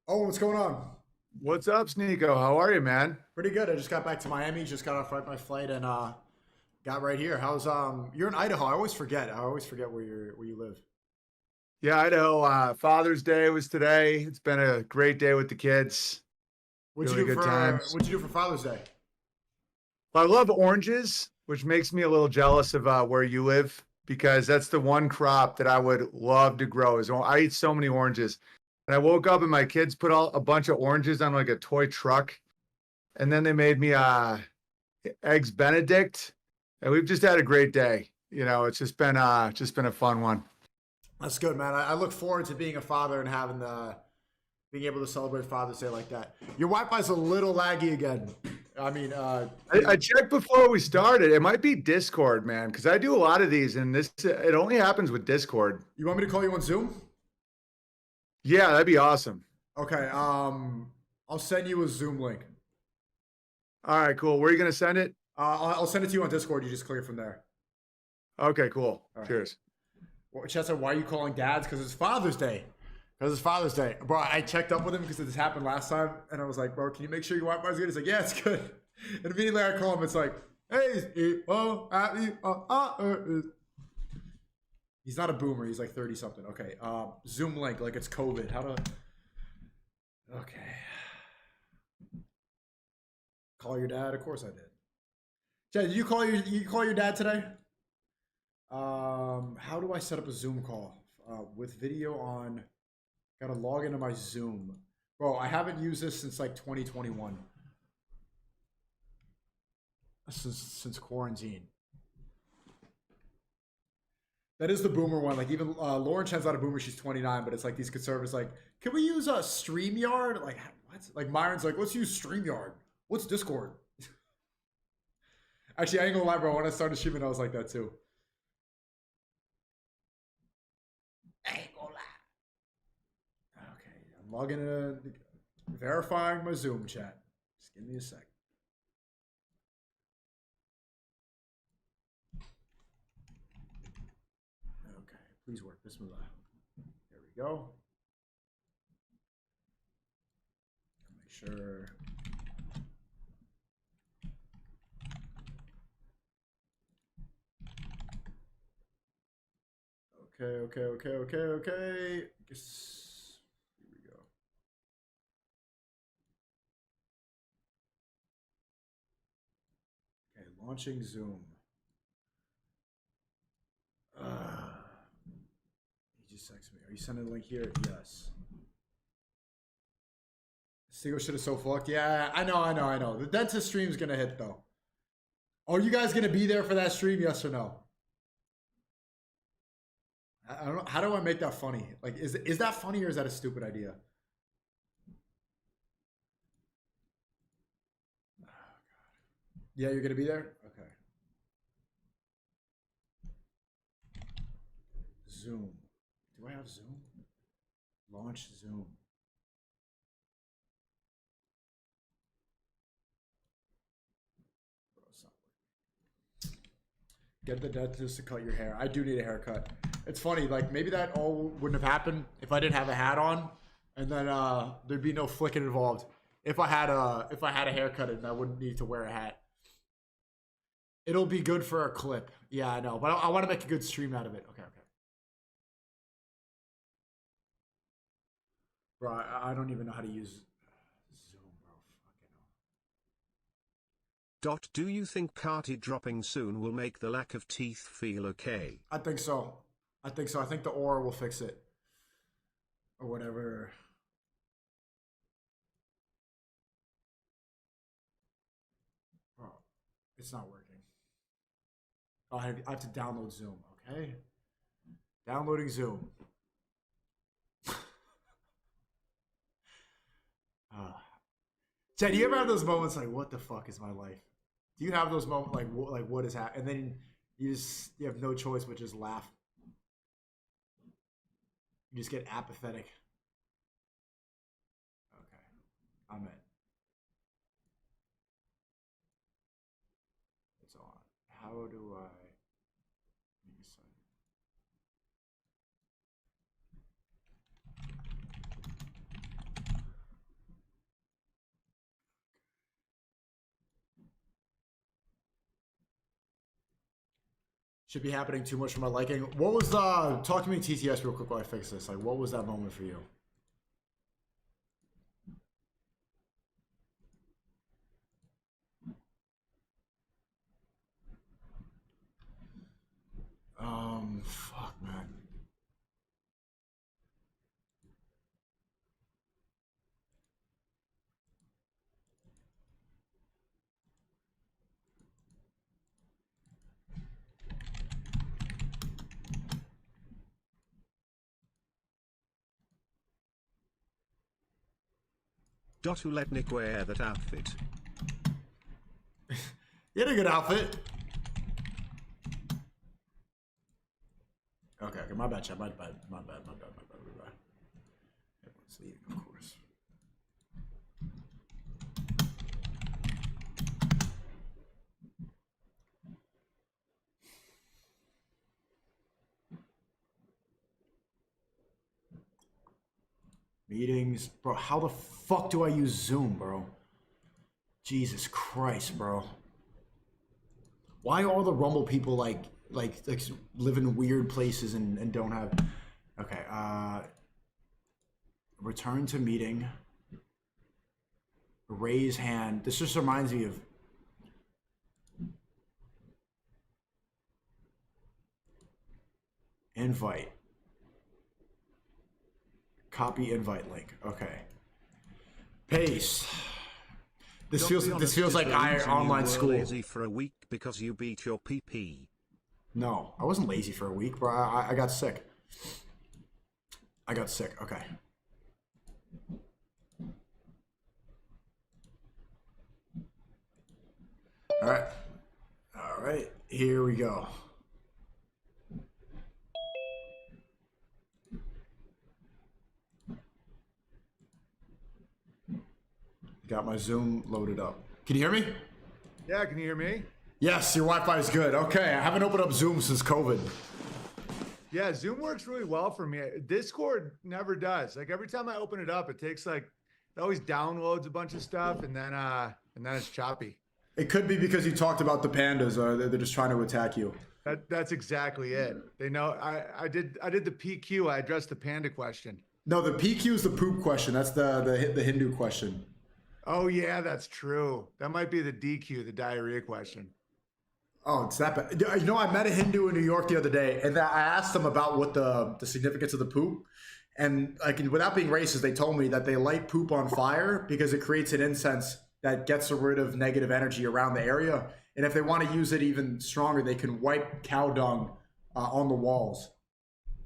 Oh, what's going on? What's up, SNEAKO? How are you, man? Pretty good. I just got back to Miami. Just got off right my flight and got right here. How's you're in Idaho. I always forget. I always forget where you live. Yeah, Idaho. Father's Day was today. It's been a great day with the kids. Really good times. What'd you do for Father's Day? I love oranges, which makes me a little jealous of where you live because that's the one crop that I would love to grow. I eat so many oranges, and I woke up and my kids put a bunch of oranges on like a toy truck, and then they made me eggs Benedict, and we've just had a great day. It's just been a fun one. That's good, man. I look forward to being a father and having the being able to celebrate Father's Day like that. Your Wi-Fi's a little laggy again. I mean, I checked before we started. It might be Discord, man, because I do a lot of these, and it only happens with Discord. you want me to call you on Zoom? Yeah, that'd be awesome. Okay. I'll send you a Zoom link. All right, cool. Where are you gonna send it? I'll send it to you on Discord. You just click it from there. Okay, cool. All right. Cheers. Well, Chad said, why are you calling dads? Because it's Father's Day. Because it's Father's Day. Bro, I checked up with him because this happened last time. And I was like, bro, can you make sure your Wi-Fi is good? He's like, yeah, it's good. And immediately I call him. It's like, hey, he's not a boomer. He's like 30 something. Okay. Zoom link. Like it's COVID. How to. Okay. Call your dad? Of course I did. Chad, did you call your dad today? How do I set up a Zoom call? With video on. Gotta log into my Zoom. Bro, I haven't used this since like 2021. Since quarantine. That is the boomer one. Like even Lauren Chen's not a boomer. She's 29, but it's like these conservatives like, can we use a StreamYard? Like what? Like Myron's like, let's use StreamYard. What's Discord? Actually, I ain't gonna lie, bro. When I started streaming, I was like that too. I ain't gonna lie. Okay, I'm logging in, verifying my Zoom chat. Just give me a sec. Okay, please work. Bismillah. There we go. Make sure. Okay. Guess here we go. Okay, launching Zoom. He just texted me. Are you sending a link here? Yes. Sticko should have so fucked. Yeah, I know. The dentist stream's gonna hit though. Are you guys gonna be there for that stream? Yes or no? I don't know. How do I make that funny? Like, is that funny or is that a stupid idea? Oh, yeah, you're gonna be there? Okay. Zoom. Do I have Zoom? Launch Zoom. Get the dentist to cut your hair. I do need a haircut. It's funny, like maybe that all wouldn't have happened if I didn't have a hat on, and then there'd be no flicking involved. If I had a haircut and I wouldn't need to wear a hat. It'll be good for a clip. Yeah, I know, but I want to make a good stream out of it. Okay. Bro, I don't even know how to use Zoom, bro. Dot, do you think Carti dropping soon will make the lack of teeth feel okay? I think so. I think the aura will fix it. Or whatever. Oh, it's not working. Oh, I have to download Zoom, okay? Downloading Zoom. Chad, do you ever have those moments like, what the fuck is my life? Do you have those moments like what is happening? And then you have no choice but just laugh. You just get apathetic. Okay, I'm in. It's on. How do I? Should be happening too much for my liking. What was the talk to me TTS real quick while I fix this? Like, what was that moment for you? Fuck, man. Who let Nick wear that outfit? You had a good outfit. Okay, my bad, chat. My bad. Everyone's leaving, of course. Meetings, bro. How the fuck do I use Zoom, bro? Jesus Christ, bro. Why are all the Rumble people like live in weird places and don't have? Okay, return to meeting. Raise hand. This just reminds me of. Invite. Copy invite link. Okay. Paste. This feels like online school. Lazy for a week because you beat your PP. No, I wasn't lazy for a week, bro. I got sick. Okay. All right. Here we go. Got my Zoom loaded up. Can you hear me? Yeah, can you hear me? Yes, your Wi-Fi is good. Okay, I haven't opened up Zoom since COVID. Yeah, Zoom works really well for me. Discord never does. Like every time I open it up, it takes like, it always downloads a bunch of stuff and then it's choppy. It could be because you talked about the pandas, or they're just trying to attack you. That's exactly it. They know I did the PQ. I addressed the panda question. No, the PQ is the poop question. That's the Hindu question. Oh yeah, that's true. That might be the DQ, the diarrhea question. Oh, it's that bad. You know, I met a Hindu in New York the other day, and I asked them about what the significance of the poop. And like, without being racist, they told me that they light poop on fire because it creates an incense that gets rid of negative energy around the area. And if they want to use it even stronger, they can wipe cow dung on the walls.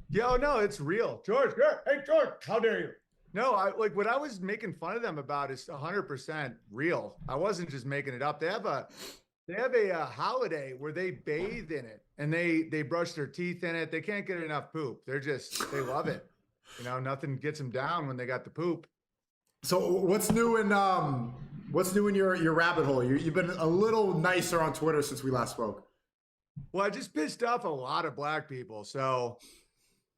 Yo, no, it's real. George, hey, George, how dare you? No, like what I was making fun of them about is 100% real. I wasn't just making it up. They have a holiday where they bathe in it and they brush their teeth in it. They can't get enough poop. They love it. You know, nothing gets them down when they got the poop. So what's new in your rabbit hole? You've been a little nicer on Twitter since we last spoke. Well, I just pissed off a lot of black people. So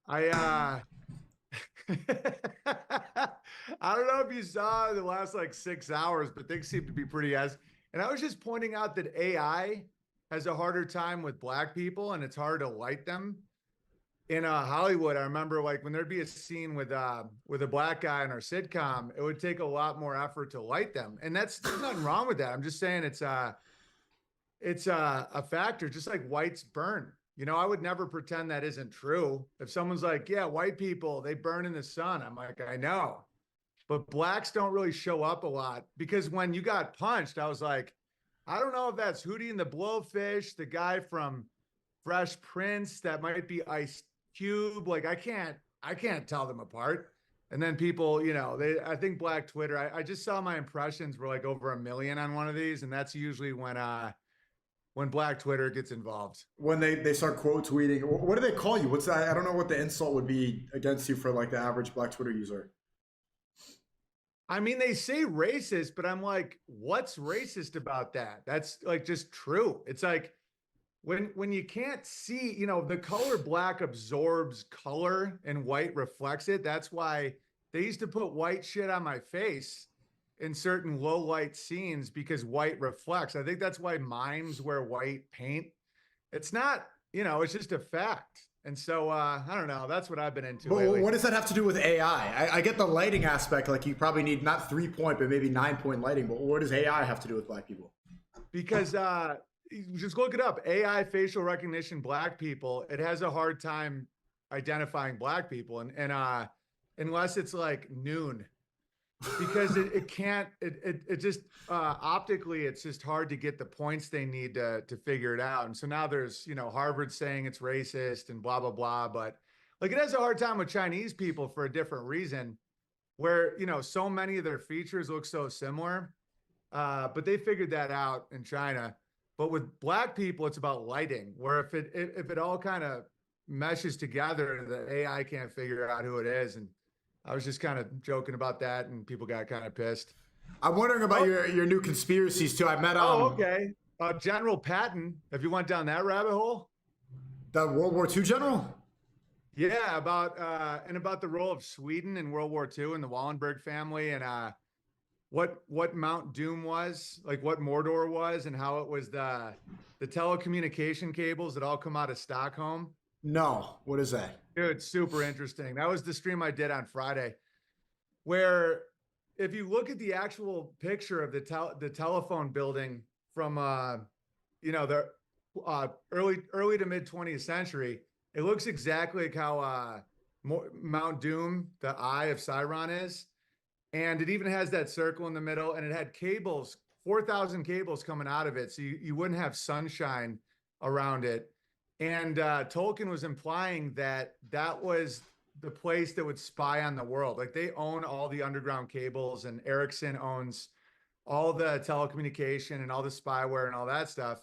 I I don't know if you saw the last like 6 hours, but things seem to be pretty and I was just pointing out that AI has a harder time with black people and it's hard to light them. In Hollywood, I remember like when there'd be a scene with a black guy in our sitcom, it would take a lot more effort to light them. And there's nothing wrong with that. I'm just saying it's a factor, just like whites burn. You know, I would never pretend that isn't true. If someone's like, yeah, white people, they burn in the sun. I'm like, I know. But blacks don't really show up a lot because when you got punched, I was like, I don't know if that's Hootie and the Blowfish, the guy from Fresh Prince, that might be Ice Cube. Like, I can't tell them apart. And then people, you know, I think black Twitter, I just saw my impressions were like over 1 million on one of these. And that's usually when black Twitter gets involved. When they start quote tweeting, what do they call you? What's that? I don't know what the insult would be against you for like the average black Twitter user. I mean, they say racist, but I'm like, what's racist about that? That's like just true. It's like when you can't see, you know, the color black absorbs color and white reflects it. That's why they used to put white shit on my face in certain low light scenes because white reflects. I think that's why mimes wear white paint. It's not you know, it's just a fact. And so I don't know. That's what I've been into But lately. what does that have to do with AI? I get the lighting aspect. Like you probably need not 3-point, but maybe 9-point lighting. But what does AI have to do with black people? Because just look it up. AI facial recognition, black people. It has a hard time identifying black people, and unless it's like noon, because it can't. It just optically, it's just hard to get the points they need to figure it out. And so now there's, you know, Harvard saying it's racist and blah blah blah. But like it has a hard time with Chinese people for a different reason, where, you know, so many of their features look so similar. But they figured that out in China. But with black people, it's about lighting, where if it all kind of meshes together, the AI can't figure out who it is. And I was just kind of joking about that, and people got kind of pissed. I'm wondering about your new conspiracies too. I met Okay. General Patton. Have you went down that rabbit hole? the World War II general. Yeah, about the role of Sweden in World War II and the Wallenberg family, and what Mount Doom was, like what Mordor was, and how it was the telecommunication cables that all come out of Stockholm. No, what is that? Dude, super interesting. That was the stream I did on Friday, where if you look at the actual picture of the telephone building from you know, the early to mid 20th century, it looks exactly like how Mount Doom, the Eye of Sauron, is. And it even has that circle in the middle, and it had cables, 4,000 cables coming out of it, so you wouldn't have sunshine around it. And Tolkien was implying that that was the place that would spy on the world. Like they own all the underground cables, and Ericsson owns all the telecommunication and all the spyware and all that stuff.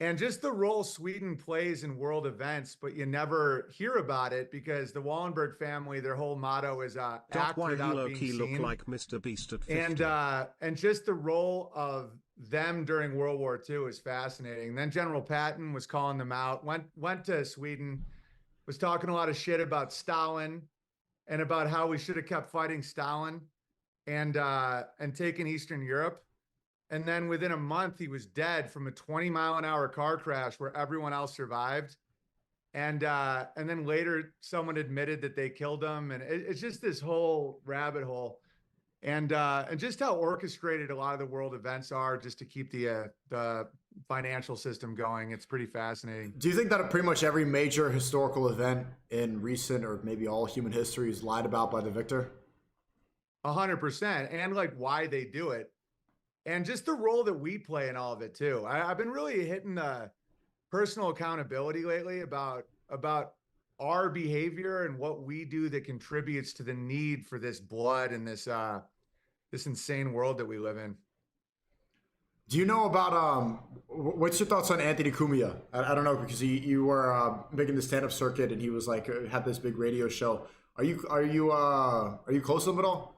And just the role Sweden plays in world events, but you never hear about it because the Wallenberg family, their whole motto is act Why without you being low-key seen. look like Mr. Beast at 50. And just the role of them during World War II is fascinating. And then General Patton was calling them out, went to Sweden, was talking a lot of shit about Stalin and about how we should have kept fighting Stalin and taken Eastern Europe. And then within a month, he was dead from a 20-mile-an-hour car crash where everyone else survived. And then later, someone admitted that they killed him. And it's just this whole rabbit hole. And just how orchestrated a lot of the world events are just to keep the financial system going. It's pretty fascinating. Do you think that pretty much every major historical event in recent or maybe all human history is lied about by the victor? 100%. And like why they do it. And just the role that we play in all of it too. I've been really hitting the personal accountability lately about our behavior and what we do that contributes to the need for this blood and this insane world that we live in. Do you know about what's your thoughts on Anthony Cumia? I don't know, because you were making the stand-up circuit, and he was like had this big radio show. Are you close to him at all?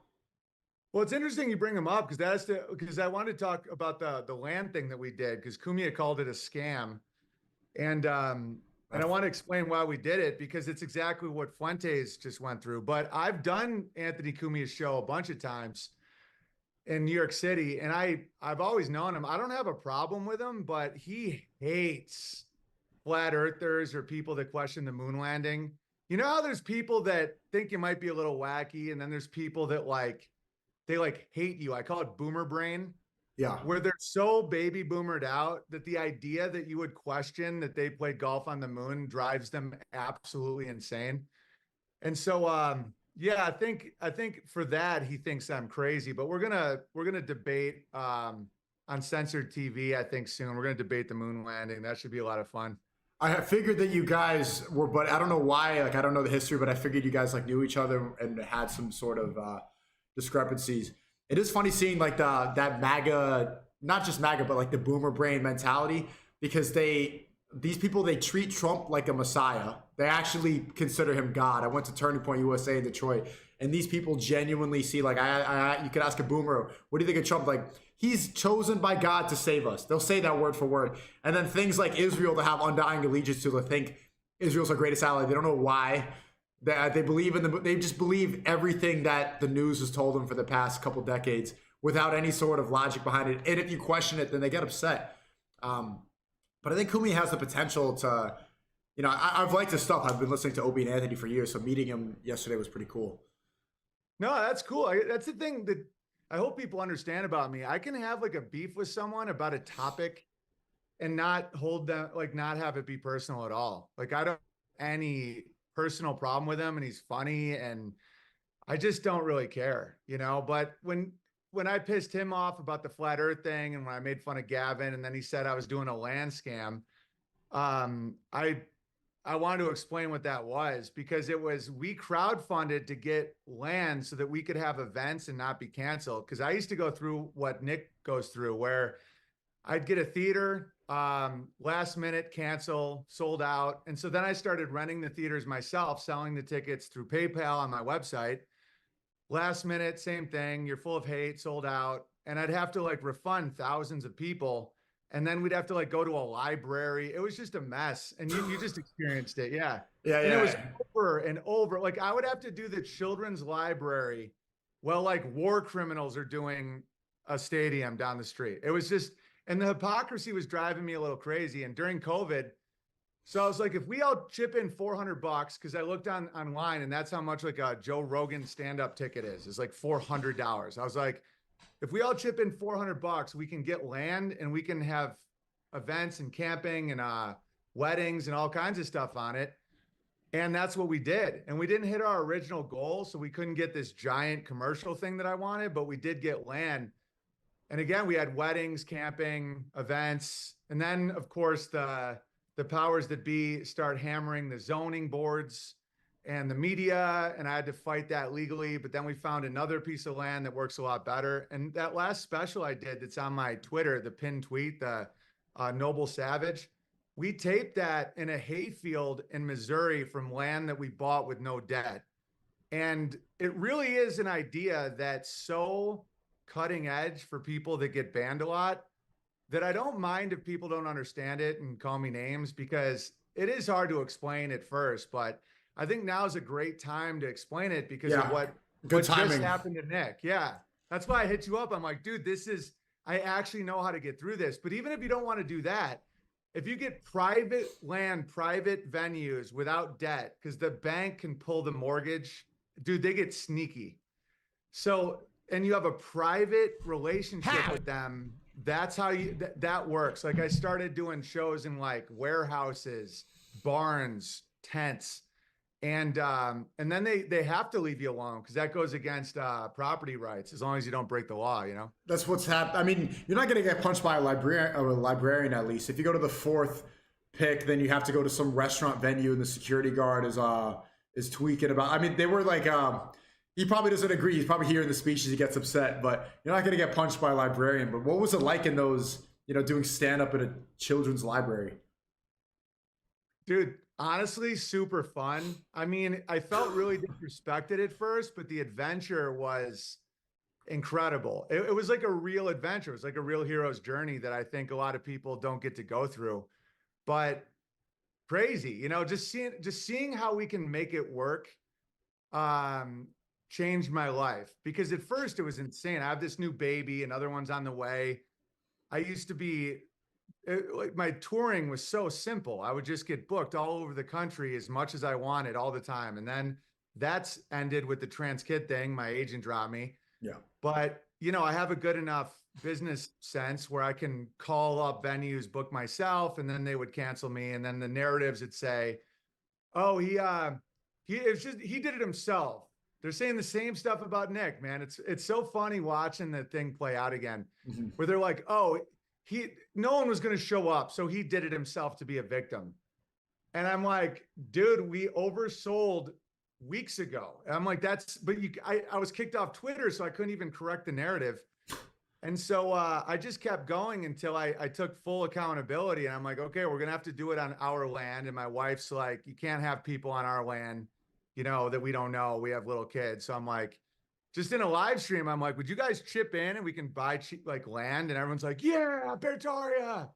Well, it's interesting you bring him up because I wanted to talk about the land thing that we did, because Cumia called it a scam, and I want to explain why we did it, because it's exactly what Fuentes just went through. But I've done Anthony Cumia's show a bunch of times in New York City, and I've always known him. I don't have a problem with him, but he hates flat earthers or people that question the moon landing. You know how there's people that think you might be a little wacky, and then there's people that they hate you. I call it boomer brain. Yeah. Where they're so baby boomered out that the idea that you would question that they played golf on the moon drives them absolutely insane. And so, yeah, I think for that, he thinks I'm crazy, but we're gonna debate on censored TV, I think soon. We're gonna debate the moon landing. That should be a lot of fun. I figured that you guys were, but I don't know why, like, I don't know the history, but I figured you guys like knew each other and had some sort of discrepancies. It is funny seeing like that MAGA, not just MAGA, but like the boomer brain mentality, because these people, they treat Trump like a messiah. They actually consider him God. I went to Turning Point USA in Detroit, and these people genuinely see, like, you could ask a boomer, what do you think of Trump? Like, he's chosen by God to save us. They'll say that word for word. And then things like Israel to have undying allegiance to, they think Israel's our greatest ally. They don't know why. They believe they just believe everything that the news has told them for the past couple decades without any sort of logic behind it. And if you question it, then they get upset. But I think Cumia has the potential to you know, I've liked his stuff. I've been listening to Obie and Anthony for years, so meeting him yesterday was pretty cool. No, that's cool. That's the thing that I hope people understand about me. I can have like a beef with someone about a topic and not hold them, like not have it be personal at all. Like I don't have any personal problem with him, and he's funny, and I just don't really care, you know. But when I pissed him off about the flat earth thing, and when I made fun of Gavin, and then he said I was doing a land scam, I wanted to explain what that was, because we crowdfunded to get land so that we could have events and not be canceled. Because I used to go through what Nick goes through, where I'd get a theater, last minute cancel, sold out. And so then I started renting the theaters myself, selling the tickets through PayPal on my website. Last minute, same thing. You're full of hate, sold out. And I'd have to like refund thousands of people. And then we'd have to like go to a library. It was just a mess. And you just experienced it. Yeah. Yeah, And yeah. it was over and over. Like I would have to do the children's library while like war criminals are doing a stadium down the street. It was just, and the hypocrisy was driving me a little crazy. And during COVID, so I was like, if we all chip in $400, because I looked online, and that's how much like a Joe Rogan stand-up ticket is. It's like $400. I was like, if we all chip in $400, we can get land and we can have events and camping and weddings and all kinds of stuff on it. And that's what we did. And we didn't hit our original goal, so we couldn't get this giant commercial thing that I wanted, but we did get land. And again, we had weddings, camping, events. And then of course the powers that be start hammering the zoning boards and the media, and I had to fight that legally. But then we found another piece of land that works a lot better. And that last special I did, that's on my Twitter, the pinned tweet, the Noble Savage, we taped that in a hayfield in Missouri from land that we bought with no debt. And it really is an idea that's so cutting edge for people that get banned a lot that I don't mind if people don't understand it and call me names, because it is hard to explain at first. But I think now is a great time to explain it because of what just happened to Nick. Yeah. That's why I hit you up. I'm like, dude, I actually know how to get through this. But even if you don't want to do that, if you get private land, private venues without debt, because the bank can pull the mortgage, dude, they get sneaky. So, and you have a private relationship with them, that's how that works. Like I started doing shows in like warehouses, barns, tents. And then they have to leave you alone, because that goes against property rights, as long as you don't break the law, you know? That's what's happened. I mean, you're not going to get punched by a librarian, at least. If you go to the fourth pick, then you have to go to some restaurant venue, and the security guard is tweaking about. I mean, they were like, he probably doesn't agree. He's probably hearing the speeches, he gets upset, but you're not going to get punched by a librarian. But what was it like in those, you know, doing stand-up at a children's library? Dude, honestly, super fun. I mean, I felt really disrespected at first, but the adventure was incredible. It was like a real adventure. It was like a real hero's journey that I think a lot of people don't get to go through. But crazy, you know, just seeing how we can make it work changed my life. Because at first it was insane. I have this new baby, another one's on the way. I used to be like, my touring was so simple. I would just get booked all over the country as much as I wanted all the time. And then that's ended with the trans kid thing. My agent dropped me. Yeah. But, you know, I have a good enough business sense where I can call up venues, book myself, and then they would cancel me. And then the narratives would say, oh, he did it himself. They're saying the same stuff about Nick, man. It's so funny watching the thing play out again, where they're like, oh, no one was going to show up, so he did it himself to be a victim. And I'm like, dude, we oversold weeks ago. And I'm like, I was kicked off Twitter, so I couldn't even correct the narrative. And so I just kept going until I took full accountability. And I'm like, okay, we're going to have to do it on our land. And my wife's like, you can't have people on our land, you know, that we don't know. We have little kids. So I'm like, just in a live stream, I'm like, would you guys chip in and we can buy cheap, like land? And everyone's like, yeah, Bertaria.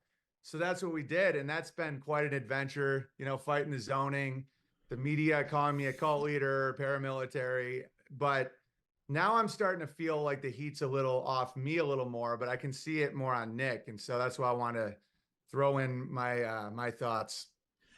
So that's what we did. And that's been quite an adventure, you know, fighting the zoning, the media calling me a cult leader, paramilitary. But now I'm starting to feel like the heat's a little off me a little more, but I can see it more on Nick. And so that's why I want to throw in my thoughts.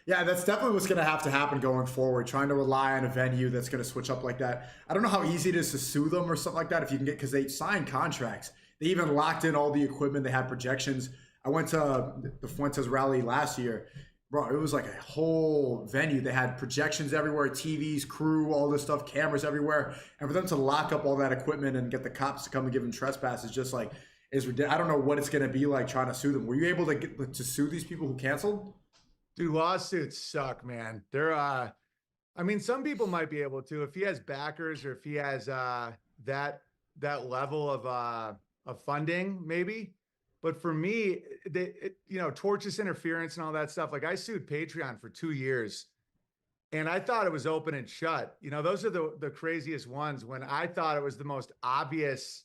Yeah, that's definitely what's going to have to happen going forward. Trying to rely on a venue that's going to switch up like that. I don't know how easy it is to sue them or something like that if you can get, because they signed contracts. They even locked in all the equipment. They had projections. I went to the Fuentes rally last year. Bro, it was like a whole venue. They had projections everywhere, TVs, crew, all this stuff, cameras everywhere. And for them to lock up all that equipment and get the cops to come and give them trespass is just like, is ridiculous. I don't know what it's going to be like trying to sue them. Were you able to get to sue these people who canceled? Dude, lawsuits suck, man. They're I mean, some people might be able to if he has backers or if he has that level of funding, maybe. But for me, you know, tortious interference and all that stuff. Like I sued Patreon for 2 years, and I thought it was open and shut. You know, those are the craziest ones when I thought it was the most obvious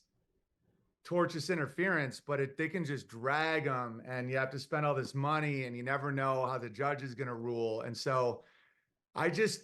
tortious interference, but they can just drag them, and you have to spend all this money, and you never know how the judge is going to rule. And so I just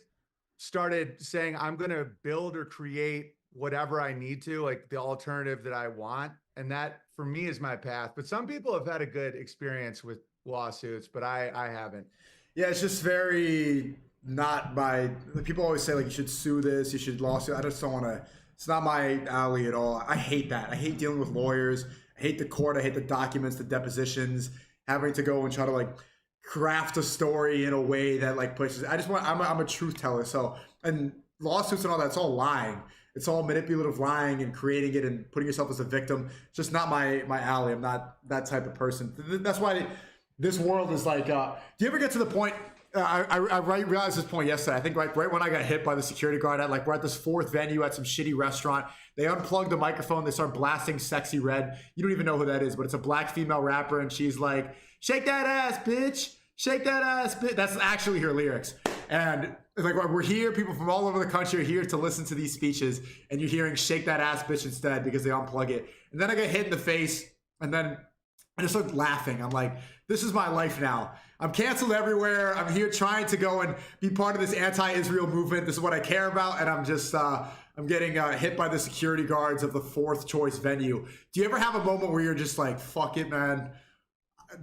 started saying I'm going to build or create whatever I need to, like the alternative that I want. And that for me is my path. But some people have had a good experience with lawsuits, but I haven't. Yeah, it's just very not my. People always say like you should sue this, you should lawsuit. I just don't want to. It's not my alley at all. I hate that. I hate dealing with lawyers. I hate the court. I hate the documents, the depositions, having to go and try to like craft a story in a way that like pushes. I just want. I'm a truth teller. So and lawsuits and all that. It's all lying. It's all manipulative lying and creating it and putting yourself as a victim. It's just not my alley. I'm not that type of person. That's why this world is like. Do you ever get to the point? I realized this point yesterday. I think right when I got hit by the security guard at like we're at this fourth venue at some shitty restaurant. They unplug the microphone. They start blasting "Sexy Red." You don't even know who that is, but it's a black female rapper, and she's like, "Shake that ass, bitch! Shake that ass, bitch!" That's actually her lyrics. And like we're here, people from all over the country are here to listen to these speeches, and you're hearing "Shake that ass, bitch" instead because they unplug it. And then I get hit in the face, and then I just start laughing. I'm like, this is my life now. I'm canceled everywhere. I'm here trying to go and be part of this anti-Israel movement. This is what I care about. And I'm just, I'm getting hit by the security guards of the fourth choice venue. Do you ever have a moment where you're just like, fuck it, man?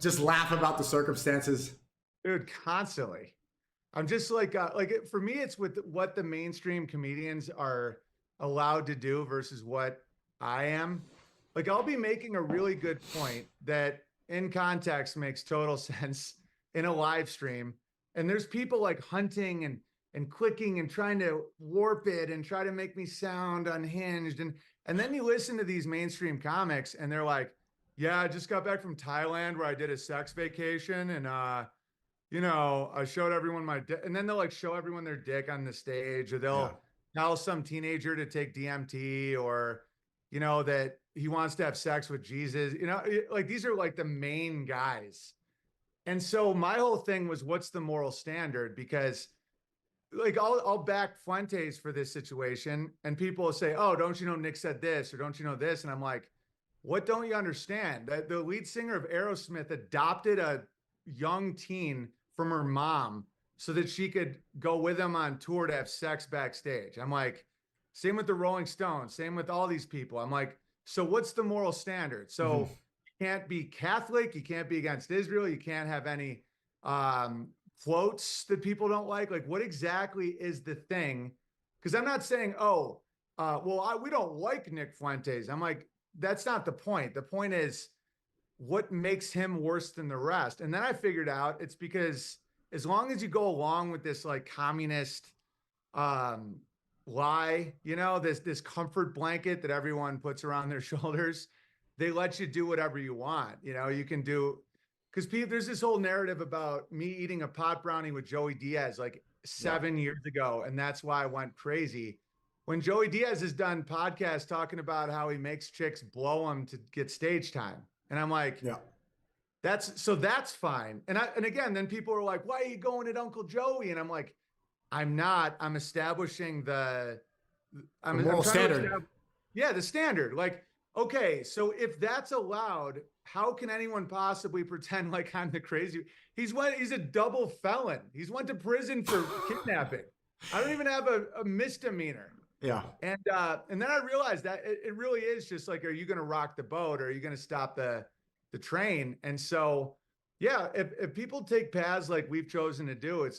Just laugh about the circumstances? Dude, constantly. I'm just like for me, it's with what the mainstream comedians are allowed to do versus what I am. Like I'll be making a really good point that in context makes total sense in a live stream. And there's people like hunting and clicking and trying to warp it and try to make me sound unhinged. And then you listen to these mainstream comics and they're like, yeah, I just got back from Thailand where I did a sex vacation. And, you know, I showed everyone my dick. And then they'll like show everyone their dick on the stage, or they'll tell some teenager to take DMT, or, you know, that he wants to have sex with Jesus. You know, like these are like the main guys. And so my whole thing was, what's the moral standard? Because like I'll back Fuentes for this situation, and people will say, oh, don't you know Nick said this, or don't you know this? And I'm like, what don't you understand? That the lead singer of Aerosmith adopted a young teen from her mom so that she could go with him on tour to have sex backstage. I'm like, same with the Rolling Stones, same with all these people. I'm like, so what's the moral standard? So you can't be Catholic, you can't be against Israel, you can't have any quotes that people don't like. Like, what exactly is the thing? Because I'm not saying, we don't like Nick Fuentes. I'm like, that's not the point. The point is, what makes him worse than the rest? And then I figured out it's because as long as you go along with this like communist lie, you know, this comfort blanket that everyone puts around their shoulders, they let you do whatever you want. You know, you can do, because there's this whole narrative about me eating a pot brownie with Joey Diaz like 7 years ago, and that's why I went crazy. When Joey Diaz has done podcasts talking about how he makes chicks blow him to get stage time. And I'm like, that's fine. And again, people are like, why are you going at Uncle Joey? And I'm like, I'm not. I'm establishing the moral standard. The standard. Like, okay, so if that's allowed, how can anyone possibly pretend like I'm the crazy? He's a double felon. He's went to prison for kidnapping. I don't even have a misdemeanor. Yeah. And then I realized that it really is just like, are you going to rock the boat, or are you going to stop the train? And so, Yeah, if people take paths like we've chosen to do, it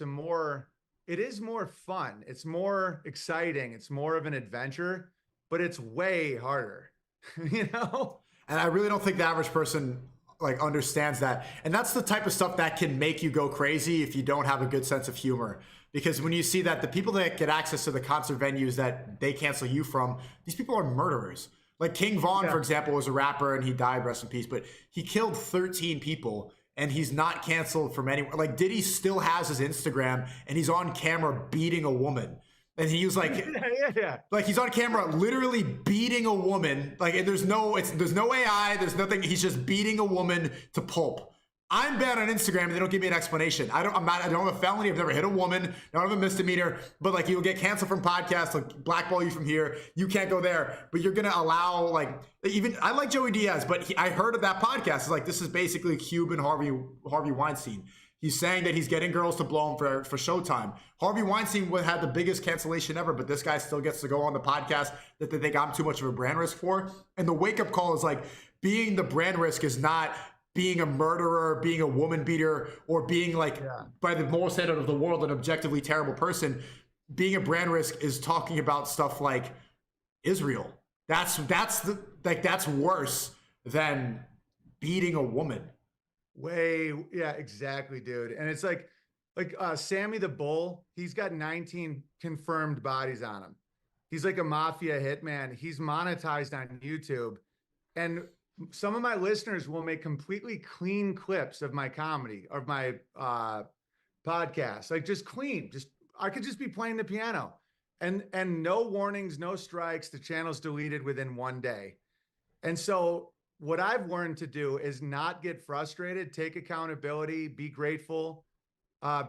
is more fun. It's more exciting. It's more of an adventure, but it's way harder, you know? And I really don't think the average person like understands that. And that's the type of stuff that can make you go crazy if you don't have a good sense of humor. Because when you see that the people that get access to the concert venues that they cancel you from, these people are murderers. Like King Von, for example, was a rapper and he died, rest in peace, but he killed 13 people and he's not canceled from anywhere. Like Diddy still has his Instagram and he's on camera beating a woman. And he was like, like he's on camera literally beating a woman. Like there's no AI, there's nothing. He's just beating a woman to pulp. I'm bad on Instagram and they don't give me an explanation. I don't have a felony. I've never hit a woman. I don't have a misdemeanor, but like you'll get canceled from podcasts, like blackball you from here. You can't go there, but you're going to allow like, even I like Joey Diaz, but I heard of that podcast. It's like, this is basically Cuban Harvey Weinstein. He's saying that he's getting girls to blow him for Showtime. Harvey Weinstein had the biggest cancellation ever, but this guy still gets to go on the podcast that they think I'm too much of a brand risk for. And the wake-up call is like, being the brand risk is not being a murderer, being a woman beater, or being like, by the moral standard of the world, an objectively terrible person. Being a brand risk is talking about stuff like Israel. That's worse than beating a woman. Yeah, exactly, dude. And it's like Sammy the Bull, he's got 19 confirmed bodies on him. He's like a mafia hitman. He's monetized on YouTube. And some of my listeners will make completely clean clips of my comedy, of my podcast, like just clean. I could just be playing the piano and no warnings, no strikes. The channel's deleted within one day. And so what I've learned to do is not get frustrated, take accountability, be grateful,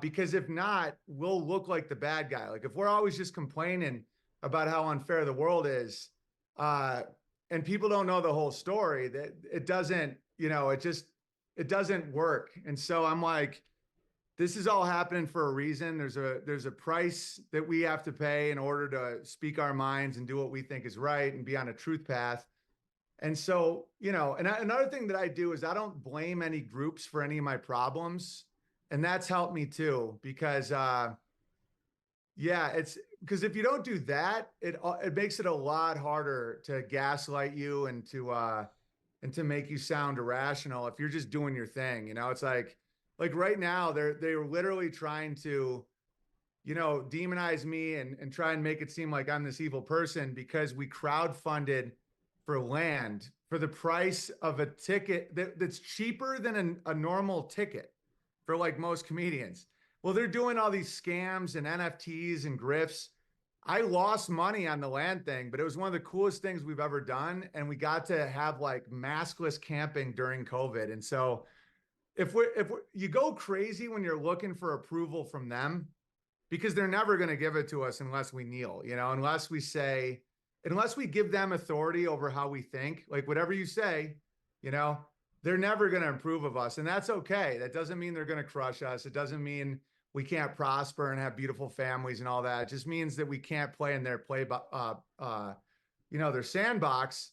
because if not, we'll look like the bad guy. Like if we're always just complaining about how unfair the world is, and people don't know the whole story, that it doesn't, it doesn't work. And so I'm like, this is all happening for a reason. There's a price that we have to pay in order to speak our minds and do what we think is right and be on a truth path. And so, and another thing that I do is I don't blame any groups for any of my problems. And that's helped me too, because, it's because if you don't do that, it makes it a lot harder to gaslight you and to make you sound irrational if you're just doing your thing. It's like right now they're literally trying to, demonize me and try and make it seem like I'm this evil person because we crowdfunded for land for the price of a ticket that's cheaper than a normal ticket for like most comedians. Well, they're doing all these scams and NFTs and grifts. I lost money on the land thing, but it was one of the coolest things we've ever done. And we got to have like maskless camping during COVID. And so if you go crazy when you're looking for approval from them, because they're never going to give it to us unless we kneel, unless we give them authority over how we think, like whatever you say, they're never going to approve of us. And that's okay. That doesn't mean they're going to crush us. It doesn't mean we can't prosper and have beautiful families and all that. It just means that we can't play in their their sandbox.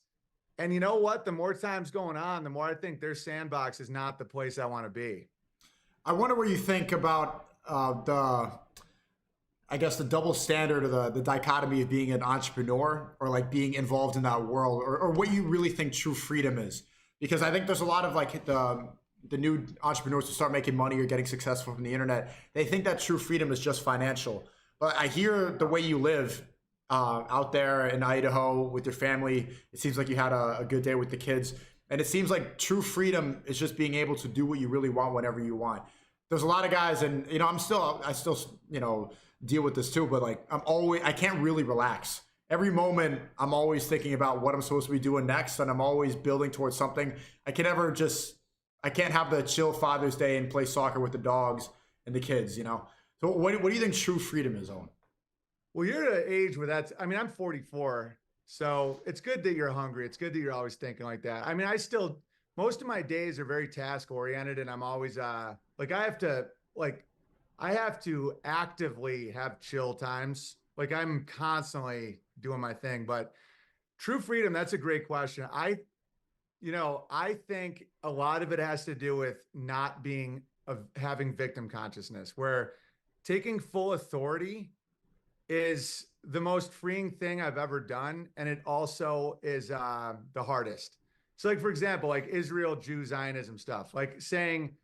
And you know what? The more time's going on, the more I think their sandbox is not the place I want to be. I wonder what you think about the double standard or the dichotomy of being an entrepreneur or like being involved in that world, or what you really think true freedom is. Because I think there's a lot of like the new entrepreneurs who start making money or getting successful from the internet. They think that true freedom is just financial. But I hear the way you live out there in Idaho with your family. It seems like you had a good day with the kids. And it seems like true freedom is just being able to do what you really want whenever you want. There's a lot of guys, and I still deal with this too, but like I can't really relax. Every moment I'm always thinking about what I'm supposed to be doing next, and I'm always building towards something. I can't have the chill Father's Day and play soccer with the dogs and the kids, So what do you think true freedom is, Owen? Well, you're at an age where I'm 44, so it's good that you're hungry. It's good that you're always thinking like that. I mean, most of my days are very task oriented, and I'm always I have to actively have chill times. Like I'm constantly doing my thing, but true freedom, that's a great question. I think a lot of it has to do with not being of having victim consciousness, where taking full authority is the most freeing thing I've ever done. And it also is the hardest. So like, for example, like Israel, Jew, Zionism stuff, like saying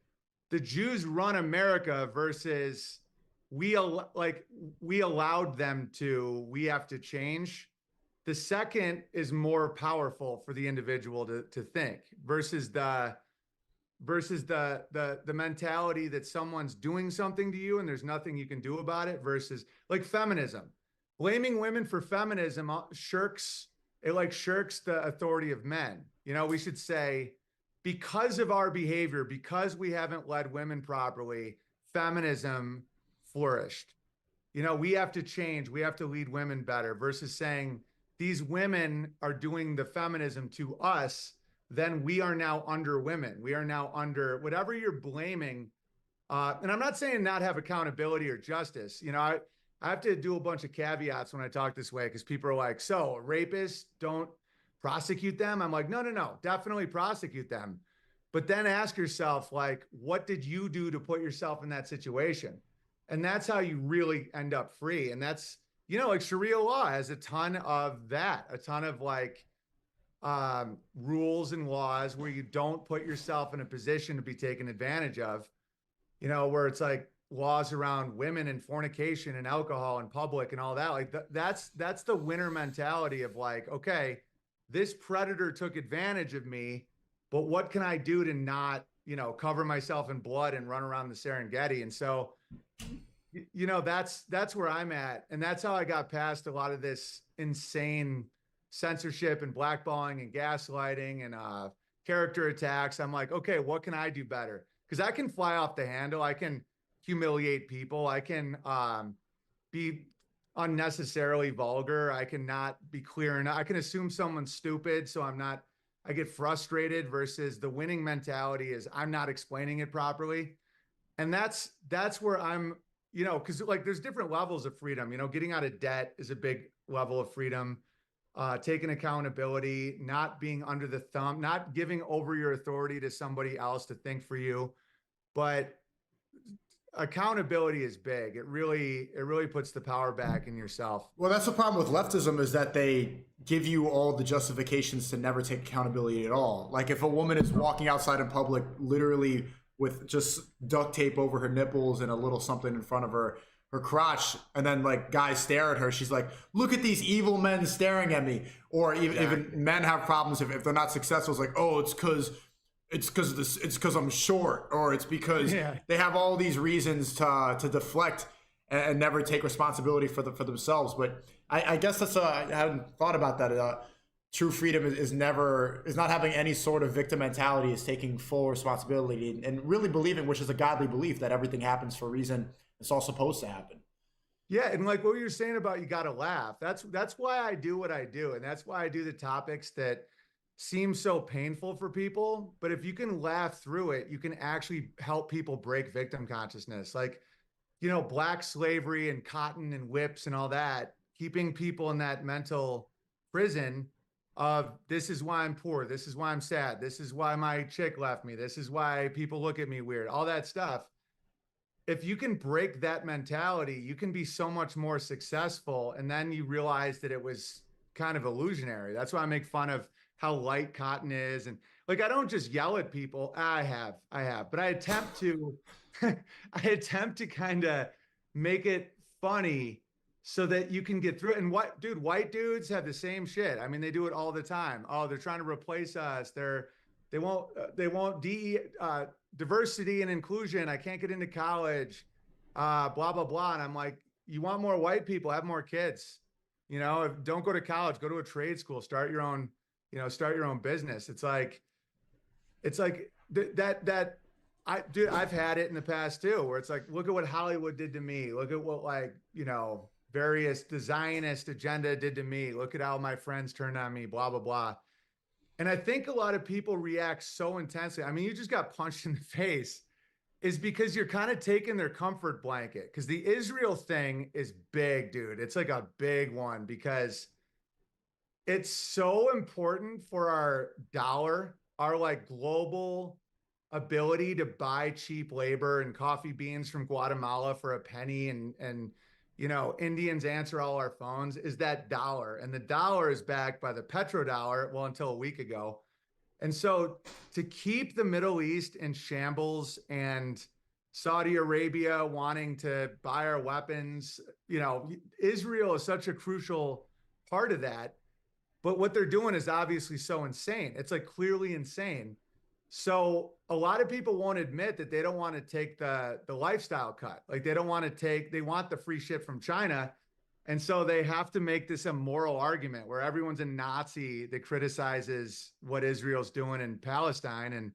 the Jews run America versus we allowed them to, we have to change. The second is more powerful for the individual to think versus the mentality that someone's doing something to you and there's nothing you can do about it, versus like feminism. Blaming women for feminism shirks the authority of men. We should say, because of our behavior, because we haven't led women properly, feminism flourished. We have to change. We have to lead women better, versus saying these women are doing the feminism to us, then we are now under women. We are now under whatever you're blaming. And I'm not saying not have accountability or justice. I have to do a bunch of caveats when I talk this way, because people are like, so rapists, don't prosecute them. I'm like, no, definitely prosecute them. But then ask yourself, like, what did you do to put yourself in that situation? And that's how you really end up free. And that's, like Sharia law has a ton of that, a ton of like rules and laws where you don't put yourself in a position to be taken advantage of, where it's like laws around women and fornication and alcohol in public and all that. Like that's the winner mentality of like, okay, this predator took advantage of me, but what can I do to not, cover myself in blood and run around the Serengeti? And so, that's where I'm at. And that's how I got past a lot of this insane censorship and blackballing and gaslighting and character attacks. I'm like, okay, what can I do better? Because I can fly off the handle. I can humiliate people. I can be unnecessarily vulgar. I cannot be clear enough. I can assume someone's stupid, so I get frustrated, versus the winning mentality is I'm not explaining it properly. And that's where I'm, because like there's different levels of freedom. Getting out of debt is a big level of freedom. Taking accountability, not being under the thumb, not giving over your authority to somebody else to think for you. But accountability is big. It really puts the power back in yourself. Well, that's the problem with leftism, is that they give you all the justifications to never take accountability at all. Like if a woman is walking outside in public, literally with just duct tape over her nipples and a little something in front of her crotch, and then like guys stare at her, she's like, look at these evil men staring at me. Or even men have problems if they're not successful. It's like, oh, it's because I'm short, or it's because they have all these reasons to deflect and never take responsibility for themselves. But I guess that's I hadn't thought about that. True freedom is not having any sort of victim mentality, is taking full responsibility and really believing, which is a godly belief, that everything happens for a reason. It's all supposed to happen. Yeah, and like what you're saying about you got to laugh. That's why I do what I do, and that's why I do the topics that seem so painful for people. But if you can laugh through it, you can actually help people break victim consciousness. Like, black slavery and cotton and whips and all that, keeping people in that mental prison of this is why I'm poor, this is why I'm sad, this is why my chick left me, this is why people look at me weird, all that stuff. If you can break that mentality, you can be so much more successful. And then you realize that it was kind of illusionary. That's why I make fun of how light cotton is. And like, I don't just yell at people. I have, but I attempt to, kind of make it funny so that you can get through it. And white dudes have the same shit. I mean, they do it all the time. Oh, they're trying to replace us. They won't diversity and inclusion. I can't get into college, blah, blah, blah. And I'm like, you want more white people, have more kids, don't go to college, go to a trade school, start your own business. It's like that. I've had it in the past too, where it's like, look at what Hollywood did to me. Look at what the Zionist agenda did to me. Look at how my friends turned on me, blah, blah, blah. And I think a lot of people react so intensely. I mean, you just got punched in the face, is because you're kind of taking their comfort blanket. Because the Israel thing is big, dude. It's like a big one, because it's so important for our dollar our like global ability to buy cheap labor and coffee beans from Guatemala for a penny and you know, Indians answer all our phones is that dollar. And the dollar is backed by the petrodollar, well, until a week ago. And so to keep the Middle East in shambles and Saudi Arabia wanting to buy our weapons, you know, Israel is such a crucial part of that. But what they're doing is obviously so insane. It's like clearly insane. So a lot of people won't admit that they don't want to take the lifestyle cut. Like they don't want to take, they want the free shit from China. And so they have to make this a moral argument where everyone's a Nazi that criticizes what Israel's doing in Palestine.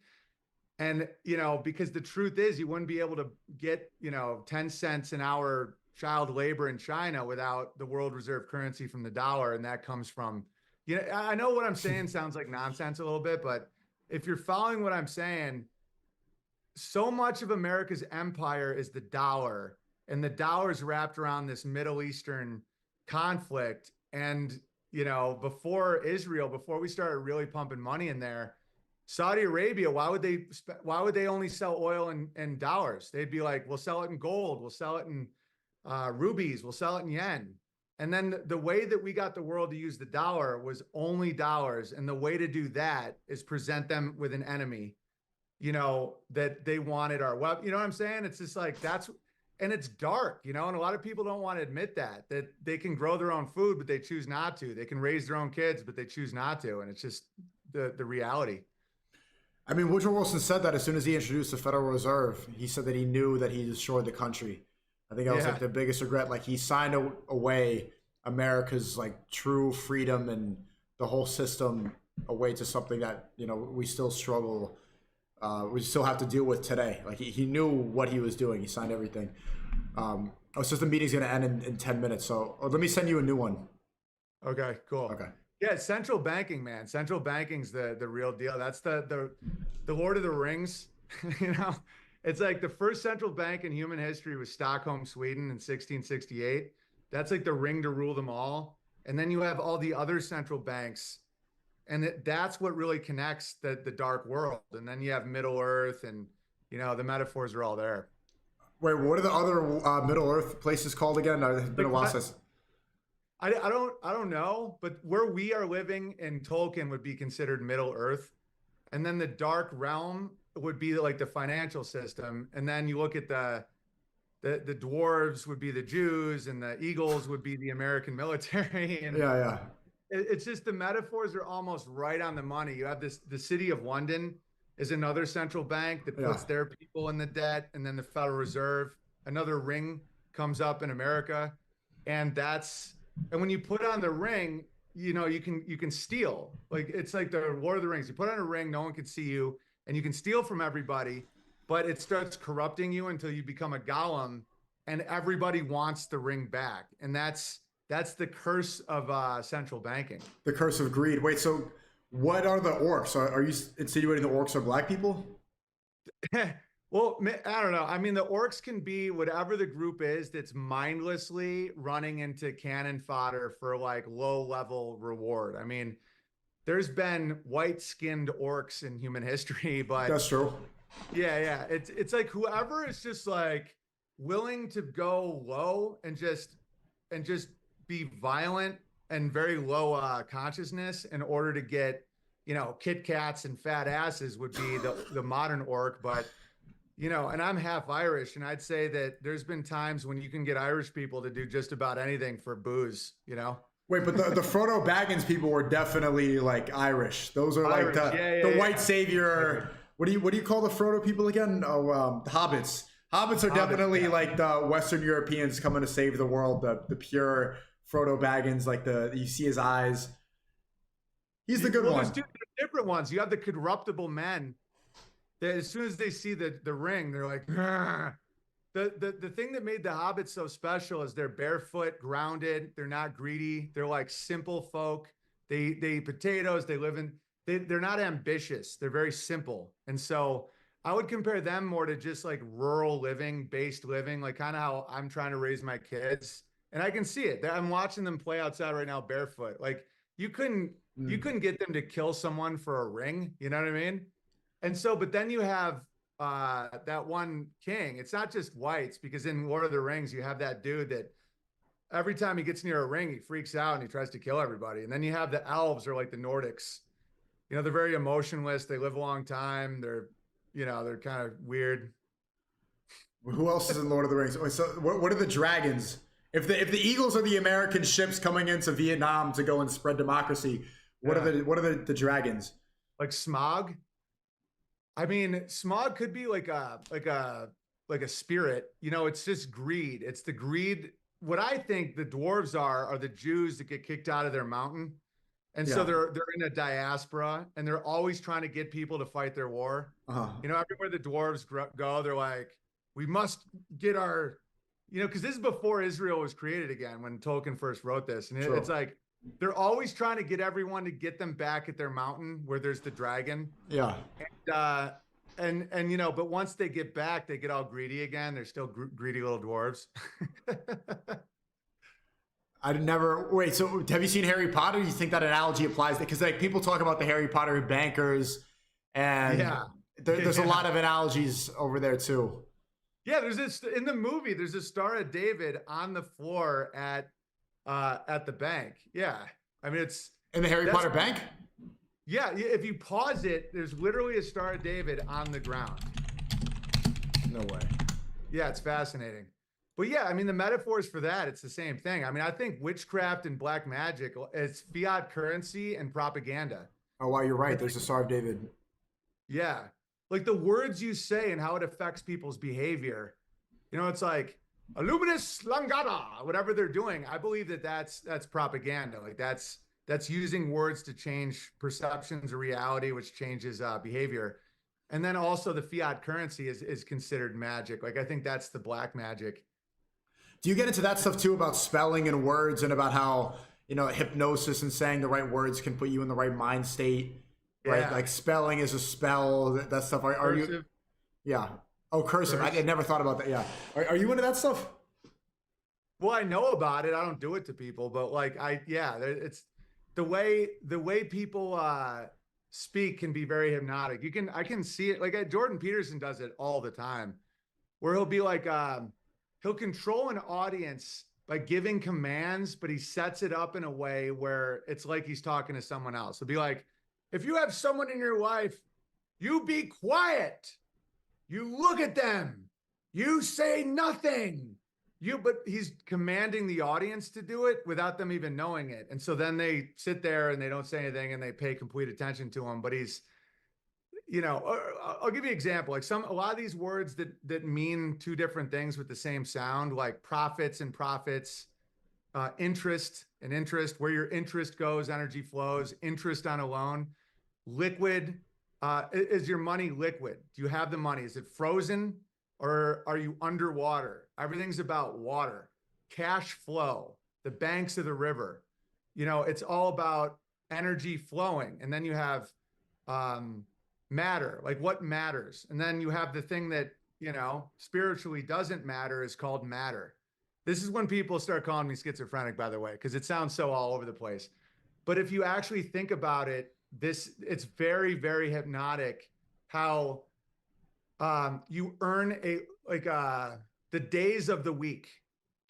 And, you know, because the truth is you wouldn't be able to get, you know, 10 cents an hour child labor in China without the world reserve currency from the dollar. And that comes from, you know, I know what I'm saying sounds like nonsense a little bit, but if you're following what I'm saying, so much of America's empire is the dollar, and the dollar's wrapped around this Middle Eastern conflict. And, you know, before Israel, before we started really pumping money in there, Saudi Arabia, why would they only sell oil in dollars? They'd be like, we'll sell it in gold, we'll sell it in rubies, we'll sell it in yen. And then the way that we got the world to use the dollar was only dollars. And the way to do that is present them with an enemy, you know, that they wanted our weapon. You know what I'm saying? It's just like, and it's dark, you know, and a lot of people don't want to admit that they can grow their own food, but they choose not to. They can raise their own kids, but they choose not to. And it's just the reality. I mean, Woodrow Wilson said that as soon as he introduced the Federal Reserve, he said that he knew that he destroyed the country. I think that was like the biggest regret. Like he signed away America's like true freedom and the whole system away to something that, you know, we still struggle. We still have to deal with today. Like he knew what he was doing. He signed everything. Oh, so the meeting's going to end in 10 minutes. So let me send you a new one. Okay, cool. Okay. Yeah, central banking, man. Central banking's the real deal. That's the Lord of the Rings, you know? It's like the first central bank in human history was Stockholm, Sweden in 1668. That's like the ring to rule them all. And then you have all the other central banks. And that's what really connects the dark world. And then you have Middle Earth and, you know, the metaphors are all there. Wait, what are the other Middle Earth places called again? It's been a while since. I don't know, but where we are living in Tolkien would be considered Middle Earth. And then the dark realm would be like the financial system. And then you look at the dwarves would be the Jews, and the eagles would be the American military. And yeah. It's just the metaphors are almost right on the money. You have the city of London is another central bank that puts their people in the debt, and then the Federal Reserve, another ring comes up in America. And when you put on the ring, you know, you can steal. Like it's like the Lord of the Rings. You put on a ring, no one can see you, and you can steal from everybody, but it starts corrupting you until you become a golem, and everybody wants the ring back. And that's the curse of central banking. The curse of greed. Wait, so what are the orcs? Are you insinuating the orcs are black people? Well, I don't know. I mean, the orcs can be whatever the group is that's mindlessly running into cannon fodder for like low level reward. I mean, there's been white-skinned orcs in human history, but that's true. Yeah. It's like whoever is just like willing to go low and just be violent and very low consciousness in order to get, you know, Kit Kats and fat asses would be the modern orc. But you know, and I'm half Irish, and I'd say that there's been times when you can get Irish people to do just about anything for booze, you know? Wait, but the Frodo Baggins people were definitely like Irish. Those are Irish, like the white savior. What do you call the Frodo people again? Oh, the hobbits. Hobbits are definitely like the Western Europeans coming to save the world. The pure Frodo Baggins, like you see his eyes. He's the good one. There's different ones. You have the corruptible men. As soon as they see the ring, they're like, Grr. The thing that made the hobbits so special is they're barefoot, grounded. They're not greedy. They're like simple folk. They eat potatoes. They're not ambitious. They're very simple. And so I would compare them more to just like rural living, based living, like kind of how I'm trying to raise my kids. And I can see it. I'm watching them play outside right now barefoot. Like you couldn't you couldn't get them to kill someone for a ring. You know what I mean? And so, but then you have that one king. It's not just whites, because in Lord of the Rings, you have that dude that every time he gets near a ring, he freaks out and he tries to kill everybody. And then you have the elves, or like the Nordics. You know, they're very emotionless. They live a long time. They're, you know, they're kind of weird. Who else is in Lord of the Rings? So what are the dragons? If the Eagles are the American ships coming into Vietnam to go and spread democracy, what are the dragons? Like Smog. I mean, Smog could be like a spirit. You know, it's just greed. It's the greed. What I think the dwarves are the Jews that get kicked out of their mountain. And so they're in a diaspora, and they're always trying to get people to fight their war. You know, everywhere the dwarves go, they're like, we must get our, you know, because this is before Israel was created again, when Tolkien first wrote this. And it's like, they're always trying to get everyone to get them back at their mountain where there's the dragon. Yeah. And you know, but once they get back, they get all greedy again. They're still greedy little dwarves. I never wait. So, have you seen Harry Potter? Do you think that analogy applies? Because like people talk about the Harry Potter bankers, and there's a lot of analogies over there too. Yeah, there's this in the movie. There's a Star of David on the floor at the bank. Yeah, I mean it's in the Harry Potter bank. Yeah, if you pause it, there's literally a Star of David on the ground. No way. Yeah, it's fascinating. But yeah, I mean, the metaphors for that, it's the same thing. I mean, I think witchcraft and black magic is fiat currency and propaganda. Oh, wow, you're right. There's a Star of David. Yeah. Like the words you say and how it affects people's behavior. You know, it's like, Illuminus Langata, whatever they're doing. I believe that that's propaganda. Like that's using words to change perceptions of reality, which changes behavior. And then also the fiat currency is considered magic. Like I think that's the black magic. Do you get into that stuff too, about spelling and words, and about how, you know, hypnosis and saying the right words can put you in the right mind state, right? Like spelling is a spell, that stuff. Are you? Yeah. Oh, cursive. I never thought about that. Yeah. Are you into that stuff? Well, I know about it. I don't do it to people, but like it's the way people speak can be very hypnotic. I can see it. Like Jordan Peterson does it all the time, where he'll be like, he'll control an audience by giving commands, but he sets it up in a way where it's like he's talking to someone else. He'll be like, if you have someone in your life, you be quiet. You look at them. You say nothing. But he's commanding the audience to do it without them even knowing it. And so then they sit there and they don't say anything and they pay complete attention to him. But he's, you know, I'll give you an example. Like a lot of these words that mean two different things with the same sound, like profits and profits, interest and interest, where your interest goes, energy flows, interest on a loan, liquid, is your money liquid? Do you have the money? Is it frozen or are you underwater? Everything's about water, cash flow, the banks of the river. You know, it's all about energy flowing. And then you have, matter, like what matters. And then you have the thing that, you know, spiritually doesn't matter, is called matter. This is when people start calling me schizophrenic, by the way, because it sounds so all over the place. But if you actually think about it, it's very, very hypnotic how you earn the days of the week.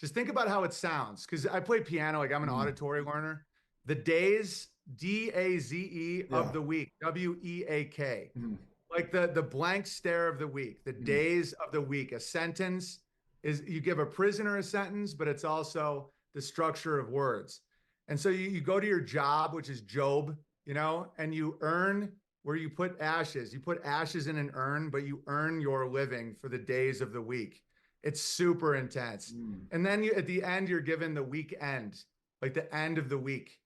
Just think about how it sounds. Because I play piano, like I'm an auditory learner. The days, D-A-Z-E, of the week, W-E-A-K. Like the blank stare of the week, the days of the week. A sentence is, you give a prisoner a sentence, but it's also the structure of words. And so you go to your job, which is Job, you know, and you earn where you put ashes. You put ashes in an urn, but you earn your living for the days of the week. It's super intense. And then at the end, you're given the weekend, like the end of the week.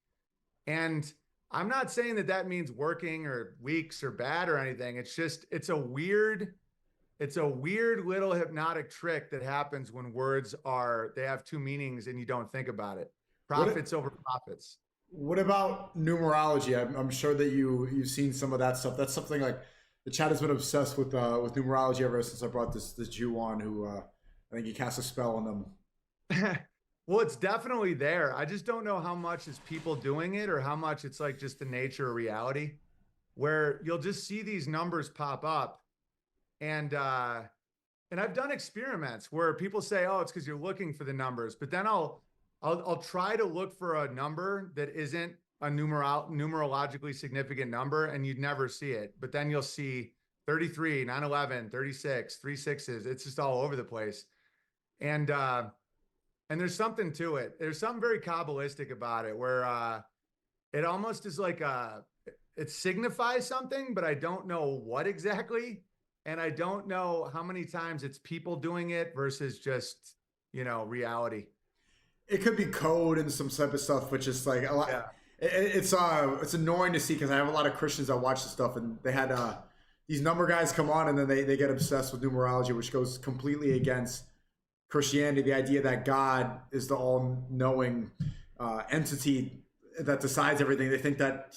And I'm not saying that means working or weeks or bad or anything. It's just, it's a weird little hypnotic trick that happens when words they have two meanings and you don't think about it. Profits over profits. What about numerology? I'm sure that you've seen some of that stuff. That's something like the chat has been obsessed with numerology ever since I brought this Jew on who I think he cast a spell on them. Well, it's definitely there. I just don't know how much is people doing it or how much it's like just the nature of reality, where you'll just see these numbers pop up, and I've done experiments where people say, "Oh, it's because you're looking for the numbers," but then I'll try to look for a number that isn't a numerologically significant number, and you'd never see it. But then you'll see 33, 911, 36, 3 sixes. It's just all over the place, and there's something to it. There's something very Kabbalistic about it, where it almost is like it signifies something, but I don't know what exactly. And I don't know how many times it's people doing it versus just, reality. It could be code and some type of stuff, which is like a lot. Yeah. It's annoying to see because I have a lot of Christians that watch this stuff, and they had these number guys come on, and then they get obsessed with numerology, which goes completely against Christianity, the idea that God is the all-knowing entity that decides everything. They think that,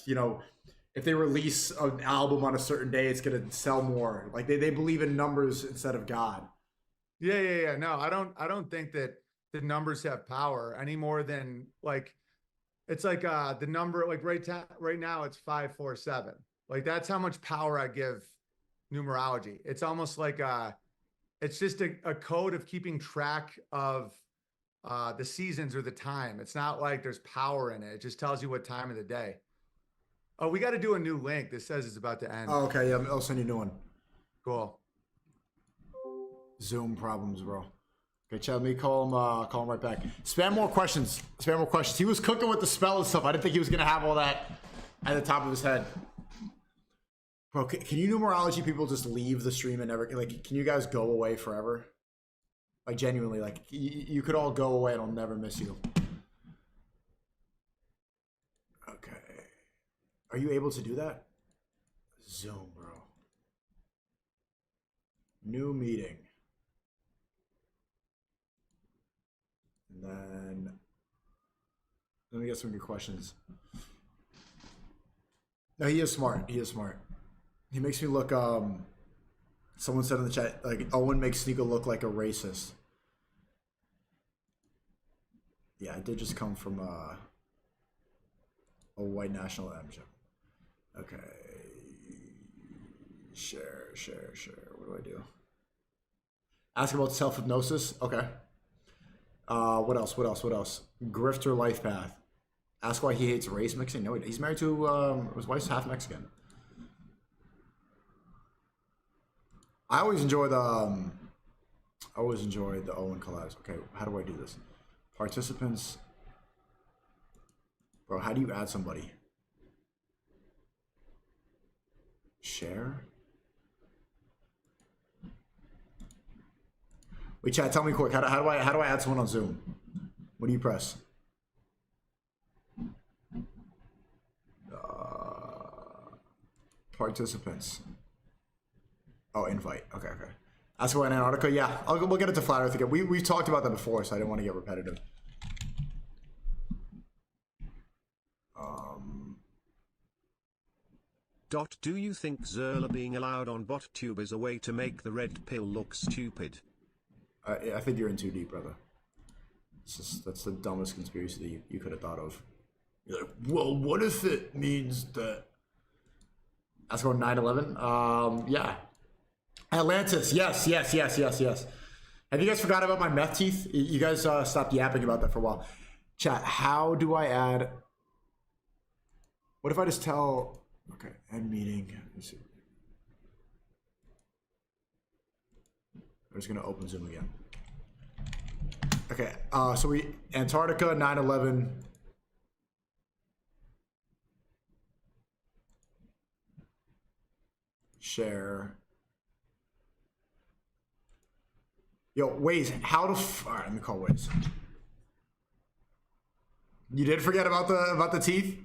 if they release an album on a certain day, it's going to sell more. Like they believe in numbers instead of God. Yeah. No, I don't think that the numbers have power any more than like, it's like the number, like right now it's 547. Like that's how much power I give numerology. It's almost like it's just a code of keeping track of the seasons or the time. It's not like there's power in it. It just tells you what time of the day. Oh, we got to do a new link. This says it's about to end. Oh, okay. Yeah, I'll send you a new one. Cool. Zoom problems, bro. Okay, Chad, let me call him right back. Spam more questions. He was cooking with the spell and stuff. I didn't think he was going to have all that at the top of his head. Bro, can you numerology people just leave the stream and never, like, can you guys go away forever? Like, genuinely, like, you could all go away and I'll never miss you. Okay. Are you able to do that? Zoom, bro. New meeting. And then, let me get some good questions. No, he is smart. He makes me look, someone said in the chat, like, Owen makes SNEAKO look like a racist. Yeah, I did just come from a white national MJ. Okay. Share. What do? Ask about self-hypnosis. Okay. What else? Grifter life path. Ask why he hates race mixing. No, he's married to, his wife's half Mexican. I always enjoy the Owen collabs. Okay, how do I do this? Participants. Bro, how do you add somebody? Share? Wait, chat, tell me quick. How do I add someone on Zoom? What do you press? Participants. Oh, invite. Okay. Ask about Antarctica. Yeah, we'll get into Flat Earth again. We've talked about that before, so I didn't want to get repetitive. Do you think Zerla being allowed on BotTube is a way to make the red pill look stupid? I think you're in too deep, brother. That's the dumbest conspiracy that you could have thought of. You're like, well, what if it means that? Ask about 9/11. Yeah. Atlantis. Yes. Have you guys forgot about my meth teeth? You guys stopped yapping about that for a while. Chat, how do I add? What if I just tell? Okay, end meeting. Let me see. I'm just gonna open Zoom again. Okay, so Antarctica 9/11. Share. Yo, Waze, how to? All right, let me call Waze. You did forget about the teeth?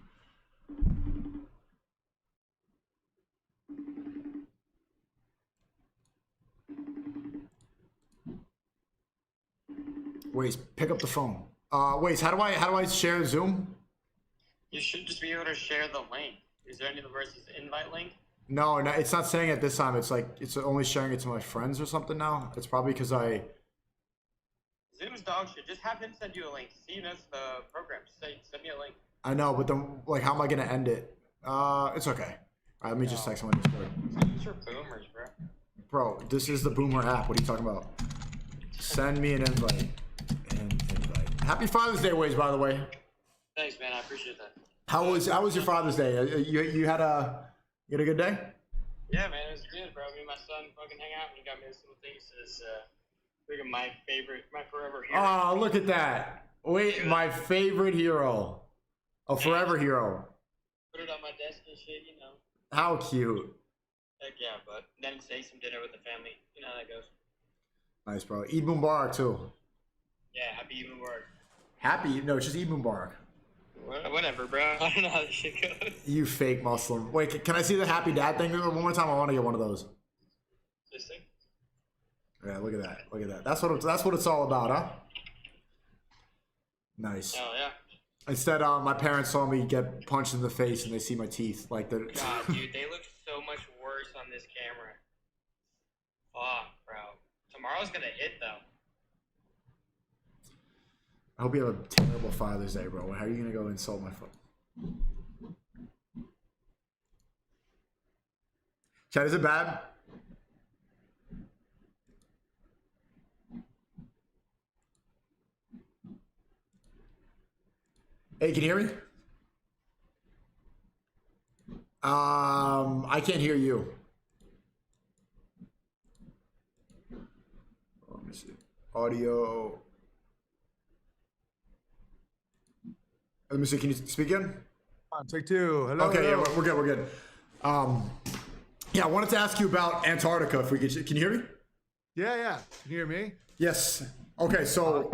Waze, pick up the phone. Waze, how do I share Zoom? You should just be able to share the link. Is there any versus invite link? No, it's not saying it this time. It's like it's only sharing it to my friends or something now. It's probably because I. Is Zoom's dog shit. Just have him send you a link. See, that's the program. Just say, send me a link. I know, but then, like, how am I gonna end it? It's okay. All right, let me just text someone. These are boomers, bro. Bro, this is the Boomer app. What are you talking about? Send me an invite. Happy Father's Day, Waze, by the way. Thanks, man. I appreciate that. How was your Father's Day? You had a good day? Yeah, man, it was good, bro. Me and my son fucking hang out and he got me this little thing. It says, look at my forever hero. Oh, look at that. Wait, my favorite hero. A forever hero. Put it on my desk and shit, you know. How cute. Heck yeah, but then say some dinner with the family. You know how that goes. Nice, bro. Eid Mubarak, too. Yeah, happy Eid Mubarak. Happy? No, it's just Eid Mubarak. Whatever, bro. I don't know how this shit goes. You fake Muslim. Wait, can I see the happy dad thing one more time? I want to get one of those. This thing? Yeah, look at that. Look at that. That's what it's all about, huh? Nice. Oh, yeah. Instead, my parents saw me get punched in the face and they see my teeth. Like the. God, dude, they look so much worse on this camera. Fuck, bro. Tomorrow's gonna hit, though. I hope you have a terrible Father's Day, bro. How are you gonna go insult my father? Chad, is it bad? Hey, can you hear me? I can't hear you. Let me see. Audio. Let me see. Can you speak again? Take two. Hello. Okay, hello. yeah, we're good. We're good. Yeah, I wanted to ask you about Antarctica. If we could, can you hear me? Yeah. Can you hear me? Yes. Okay. So,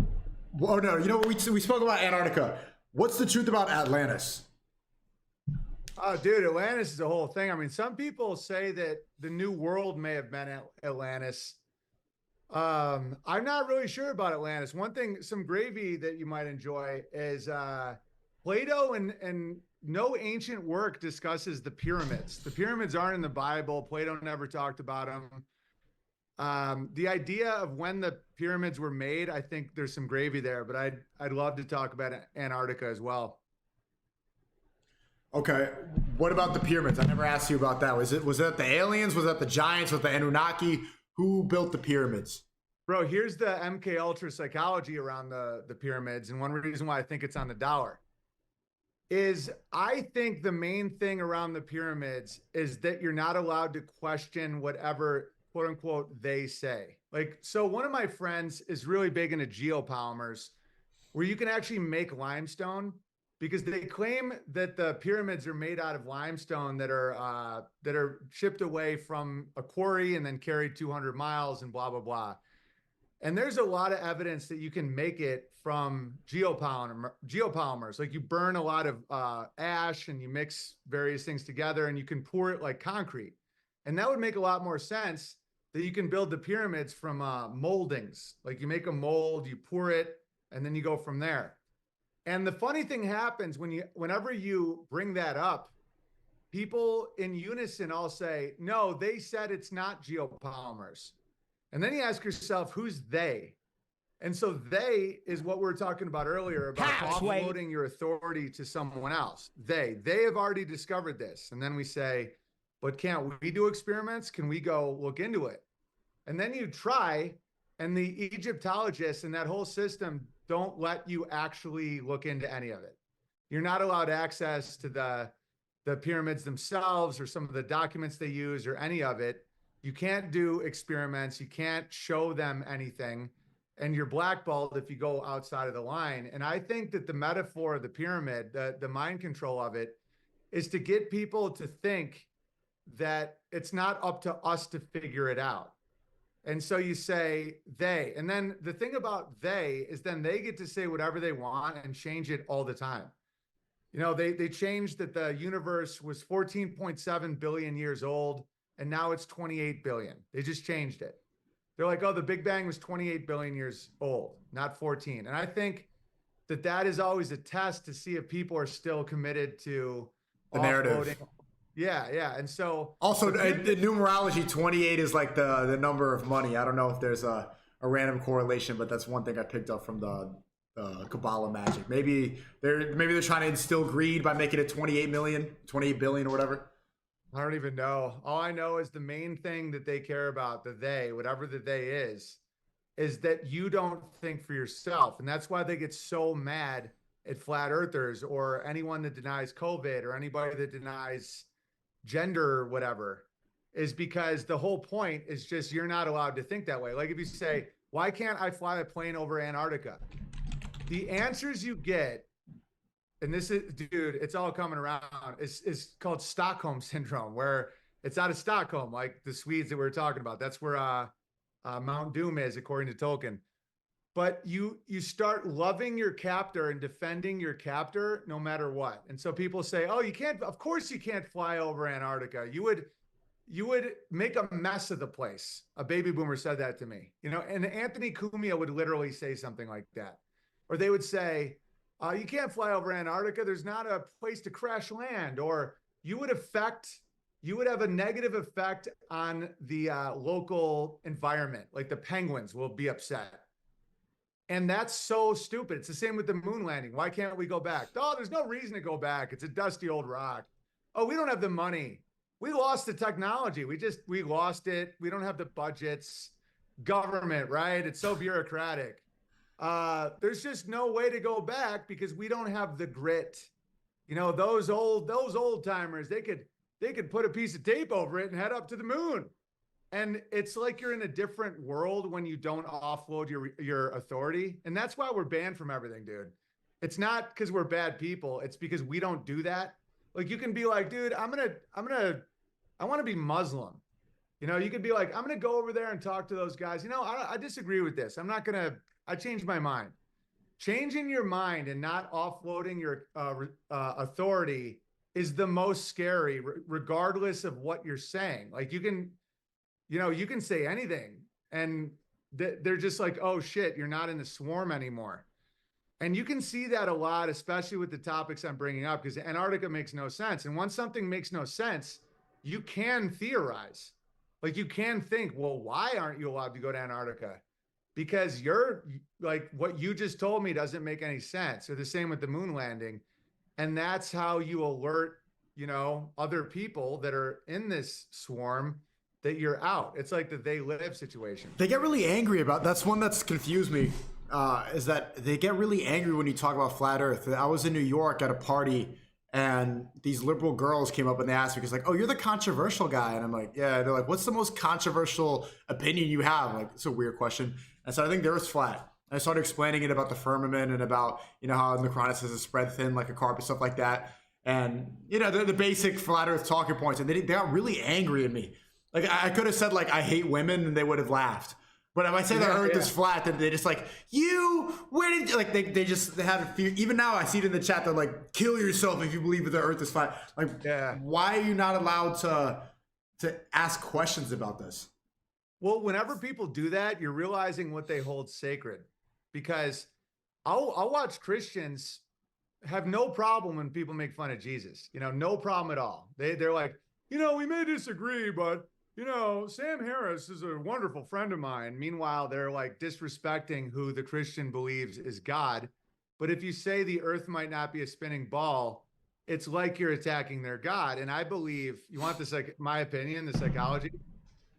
oh no, you know what? We spoke about Antarctica. What's the truth about Atlantis? Oh, dude, Atlantis is a whole thing. I mean, some people say that the New World may have been Atlantis. I'm not really sure about Atlantis. One thing, some gravy that you might enjoy is Plato and no ancient work discusses the pyramids. The pyramids aren't in the Bible. Plato never talked about them. The idea of when the pyramids were made, I think there's some gravy there, but I'd love to talk about Antarctica as well. Okay, what about the pyramids? I never asked you about that. Was that the aliens? Was that the giants? Was the Anunnaki? Who built the pyramids? Bro, here's the MK Ultra psychology around the pyramids, and one reason why I think it's on the dollar is I think the main thing around the pyramids is that you're not allowed to question whatever quote unquote they say. Like, so one of my friends is really big into geopolymers, where you can actually make limestone, because they claim that the pyramids are made out of limestone that are shipped away from a quarry and then carried 200 miles and blah blah blah. And there's a lot of evidence that you can make it from geopolymers. Like, you burn a lot of ash and you mix various things together and you can pour it like concrete. And that would make a lot more sense that you can build the pyramids from moldings. Like, you make a mold, you pour it, and then you go from there. And the funny thing happens whenever you bring that up, people in unison all say, no, they said it's not geopolymers. And then you ask yourself, who's they? And so they is what we were talking about earlier about offloading your authority to someone else. They have already discovered this. And then we say, but can't we do experiments? Can we go look into it? And then you try, and the Egyptologists and that whole system don't let you actually look into any of it. You're not allowed access to the pyramids themselves or some of the documents they use or any of it. You can't do experiments. You can't show them anything. And you're blackballed if you go outside of the line. And I think that the metaphor of the pyramid, the mind control of it, is to get people to think that it's not up to us to figure it out. And so you say they, and then the thing about they is then they get to say whatever they want and change it all the time. You know, they changed that the universe was 14.7 billion years old, and now it's 28 billion. They just changed it. They're like, oh, the Big Bang was 28 billion years old, not 14. And I think that that is always a test to see if people are still committed to the narrative. Yeah. And so also the numerology 28 is like the number of money. I don't know if there's a random correlation, but that's one thing I picked up from the Kabbalah magic. Maybe they're trying to instill greed by making it 28 billion or whatever. I don't even know. All I know is the main thing that they care about, the they, whatever the they is that you don't think for yourself. And that's why they get so mad at flat earthers or anyone that denies COVID or anybody that denies gender or whatever, is because the whole point is just you're not allowed to think that way. Like if you say, why can't I fly a plane over Antarctica? The answers you get, and this is, dude, it's all coming around, is called Stockholm syndrome, where it's out of Stockholm, like the Swedes that we were talking about. That's where Mount Doom is, according to Tolkien. But you start loving your captor and defending your captor no matter what. And so people say, oh, you can't, of course you can't fly over Antarctica. You would make a mess of the place. A baby boomer said that to me, you know, and Anthony Cumia would literally say something like that. Or they would say, you can't fly over Antarctica. There's not a place to crash land. Or you would have a negative effect on the local environment. Like the penguins will be upset. And that's so stupid. It's the same with the moon landing. Why can't we go back? Oh, there's no reason to go back. It's a dusty old rock. Oh, we don't have the money. We lost the technology. We lost it. We don't have the budgets. Government, right? It's so bureaucratic. There's just no way to go back because we don't have the grit. You know, those old timers, they could put a piece of tape over it and head up to the moon. And it's like you're in a different world when you don't offload your authority. And that's why we're banned from everything, dude. It's not because we're bad people. It's because we don't do that. Like you can be like, dude, I want to be Muslim. You know, you could be like, I'm going to go over there and talk to those guys. You know, I disagree with this. I changed my mind. Changing your mind and not offloading your authority is the most scary, regardless of what you're saying. Like you can say anything and they're just like, oh shit, you're not in the swarm anymore. And you can see that a lot, especially with the topics I'm bringing up, because Antarctica makes no sense. And once something makes no sense, you can theorize. Like you can think, well, why aren't you allowed to go to Antarctica? Because you're like, what you just told me doesn't make any sense. Or the same with the moon landing. And that's how you alert, you know, other people that are in this swarm that you're out. It's like the they live situation. They get really angry about, that's one that's confused me, is that they get really angry when you talk about flat earth. I was in New York at a party and these liberal girls came up and they asked me, because like, oh, you're the controversial guy. And I'm like, yeah. They're like, what's the most controversial opinion you have? I'm like, it's a weird question. And so I think the earth's flat. I started explaining it about the firmament and about, you know, how in the Quran says it's spread thin like a carpet, stuff like that. And, you know, the basic flat earth talking points. And they got really angry at me. Like I could have said like, I hate women and they would have laughed. But if I say the earth is flat, then they just like, where did you, like, they had a fear. Even now I see it in the chat. They're like, kill yourself if you believe that the earth is flat. Like, why are you not allowed to ask questions about this? Well, whenever people do that, you're realizing what they hold sacred, because I'll watch Christians have no problem when people make fun of Jesus, you know, no problem at all. They're like, you know, we may disagree, but you know, Sam Harris is a wonderful friend of mine. Meanwhile, they're like disrespecting who the Christian believes is God. But if you say the earth might not be a spinning ball, it's like you're attacking their God. And I believe, you want this, like my opinion, the psychology,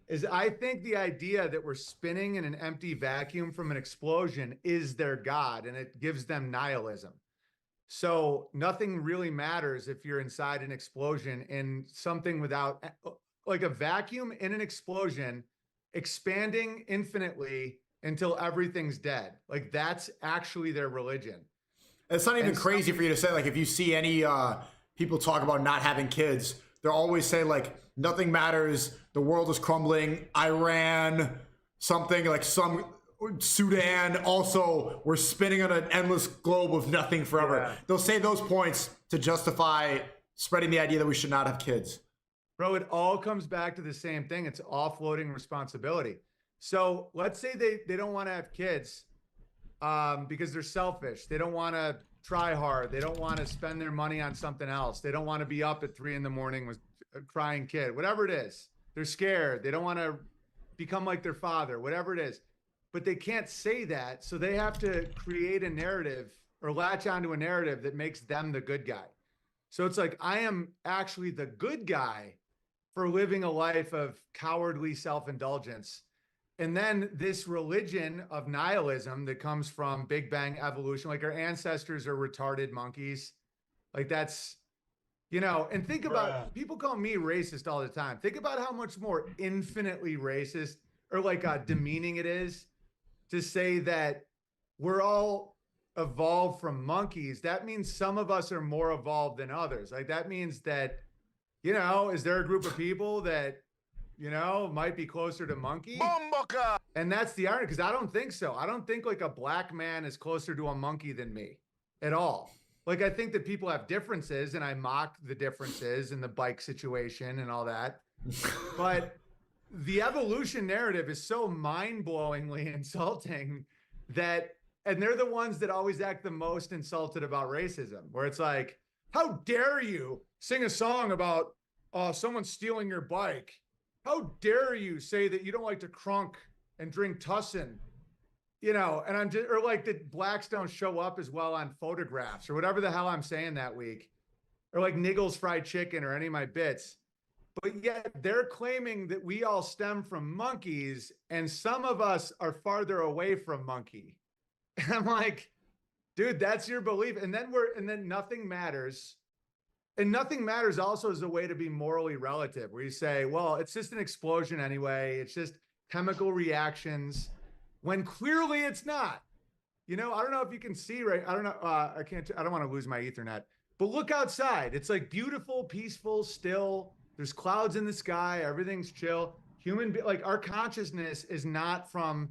is I think the idea that we're spinning in an empty vacuum from an explosion is their God, and it gives them nihilism. So nothing really matters if you're inside an explosion in something without, like a vacuum in an explosion, expanding infinitely until everything's dead. Like that's actually their religion. It's not even crazy for you to say, like, if you see any people talk about not having kids, they'll always say like, nothing matters, the world is crumbling, Iran, something like some Sudan, also we're spinning on an endless globe of nothing forever. Yeah. They'll say those points to justify spreading the idea that we should not have kids. Bro, it all comes back to the same thing. It's offloading responsibility. So let's say they don't want to have kids because they're selfish. They don't want to try hard. They don't want to spend their money on something else. They don't want to be up at 3 a.m. with a crying kid, whatever it is. They're scared. They don't want to become like their father, whatever it is. but they can't say that. So they have to create a narrative or latch onto a narrative that makes them the good guy. So it's like, I am actually the good guy for living a life of cowardly self-indulgence. And then this religion of nihilism that comes from Big Bang evolution, like our ancestors are retarded monkeys. Like that's, you know, and think about, people call me racist all the time. Think about how much more infinitely racist or like demeaning it is to say that we're all evolved from monkeys. That means some of us are more evolved than others. Like that means that, you know, is there a group of people that, you know, might be closer to monkey? And that's the irony, because I don't think so. I don't think like a black man is closer to a monkey than me at all. Like, I think that people have differences, and I mock the differences in the bike situation and all that. But the evolution narrative is so mind-blowingly insulting that, and they're the ones that always act the most insulted about racism, where it's like, how dare you sing a song about someone stealing your bike? How dare you say that you don't like to crunk and drink Tussin? You know, and I'm just, or like that blacks don't show up as well on photographs or whatever the hell I'm saying that week, or like Niggles fried chicken or any of my bits. But yet they're claiming that we all stem from monkeys and some of us are farther away from monkey. And I'm like, dude, that's your belief. And then nothing matters. And nothing matters also as a way to be morally relative, where you say, well, it's just an explosion anyway. It's just chemical reactions, when clearly it's not. You know, I don't know if you can see, right? I don't know. I don't want to lose my Ethernet, but look outside. It's like beautiful, peaceful, still. There's clouds in the sky. Everything's chill. Like our consciousness is not from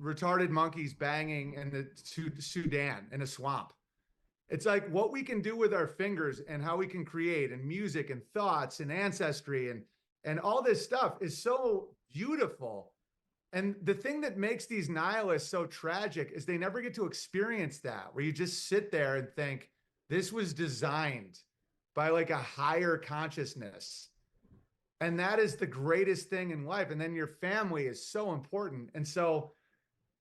retarded monkeys banging in the Sudan in a swamp. It's like what we can do with our fingers and how we can create, and music and thoughts and ancestry and all this stuff is so beautiful. And the thing that makes these nihilists so tragic is they never get to experience that, where you just sit there and think, this was designed by like a higher consciousness. And that is the greatest thing in life. And then your family is so important. And so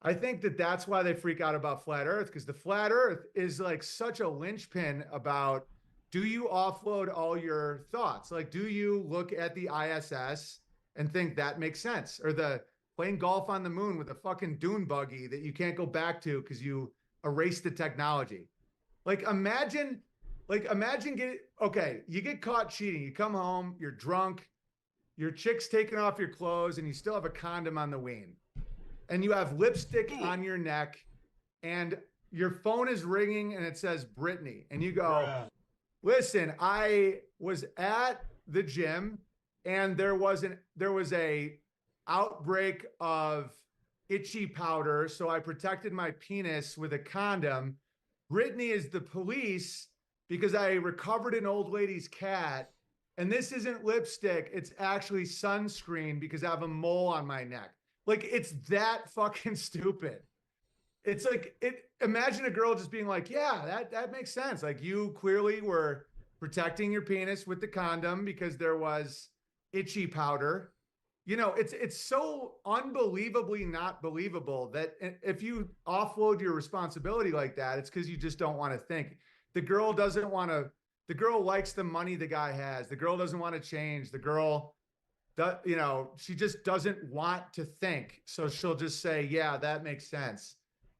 I think that that's why they freak out about flat earth, because the flat earth is like such a linchpin about, do you offload all your thoughts? Like, do you look at the ISS and think that makes sense? Or the playing golf on the moon with a fucking dune buggy that you can't go back to because you erased the technology. Like, imagine you get caught cheating. You come home, you're drunk, your chick's taking off your clothes, and you still have a condom on the ween. And you have lipstick on your neck, and your phone is ringing, and it says Brittany. And you go, listen, I was at the gym, and there was a outbreak of itchy powder, so I protected my penis with a condom. Brittany is the police because I recovered an old lady's cat, and this isn't lipstick, it's actually sunscreen because I have a mole on my neck. Like, it's that fucking stupid. It's like, imagine a girl just being like, yeah, that makes sense. Like, you clearly were protecting your penis with the condom because there was itchy powder. You know, it's so unbelievably not believable that if you offload your responsibility like that, it's because you just don't want to think. The girl likes the money the guy has. The girl doesn't want to change. The girl, you know, she just doesn't want to think. So she'll just say, yeah, that makes sense.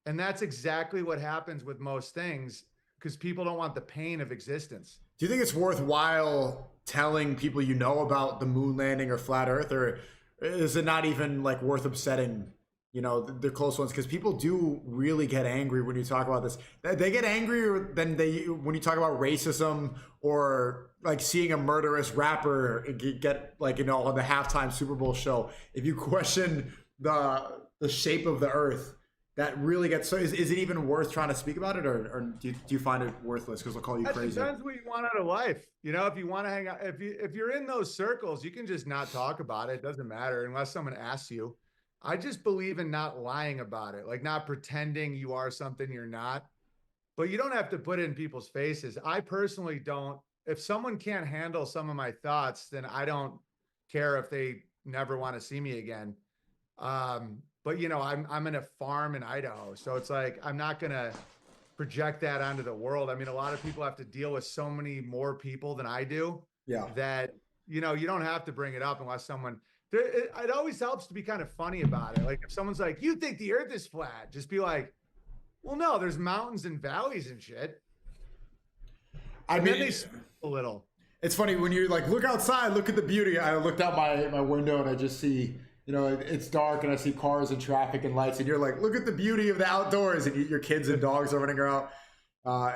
And that's exactly what happens with most things, because people don't want the pain of existence. Do you think it's worthwhile telling people you know about the moon landing or flat earth, or is it not even like worth upsetting, you know, the close ones? Because people do really get angry when you talk about this. They get angrier than when you talk about racism or like seeing a murderous rapper get, like, you know, on the halftime Super Bowl show. If you question the shape of the earth, that really gets, so is it even worth trying to speak about it, or do you find it worthless because they'll call you crazy? It depends what you want out of life. You know, if you want to hang out, if you're in those circles, you can just not talk about it. It doesn't matter unless someone asks you. I just believe in not lying about it, like not pretending you are something you're not. But you don't have to put it in people's faces. I personally don't. If someone can't handle some of my thoughts, then I don't care if they never want to see me again. But you know, I'm in a farm in Idaho, so it's like I'm not gonna project that onto the world. I mean, a lot of people have to deal with so many more people than I do. Yeah. That, you know, you don't have to bring it up unless someone. It always helps to be kind of funny about it. Like if someone's like, "You think the Earth is flat?" Just be like, "Well, no, there's mountains and valleys and shit." I mean, they a little. It's funny when you like look outside, look at the beauty. I looked out my window and I just see, you know, it's dark and I see cars and traffic and lights, and you're like, look at the beauty of the outdoors, and your kids and dogs are running around.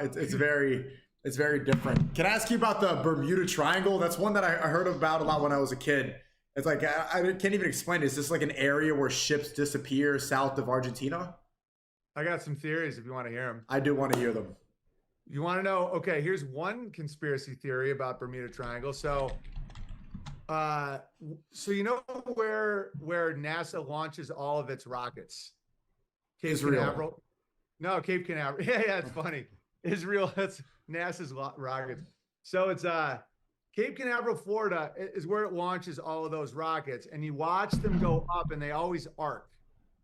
It's very different. Can I ask you about the Bermuda Triangle? That's one that I heard about a lot when I was a kid. It's like I can't even explain it. Is this like an area where ships disappear south of Argentina? I got some theories if you want to hear them. I do want to hear them. You want to know? Okay, here's one conspiracy theory about Bermuda Triangle. So you know where NASA launches all of its rockets? Cape Israel. Canaveral? No, Cape Canaveral. Yeah, it's funny. Israel, that's NASA's rockets. So it's Cape Canaveral, Florida is where it launches all of those rockets, and you watch them go up, and they always arc.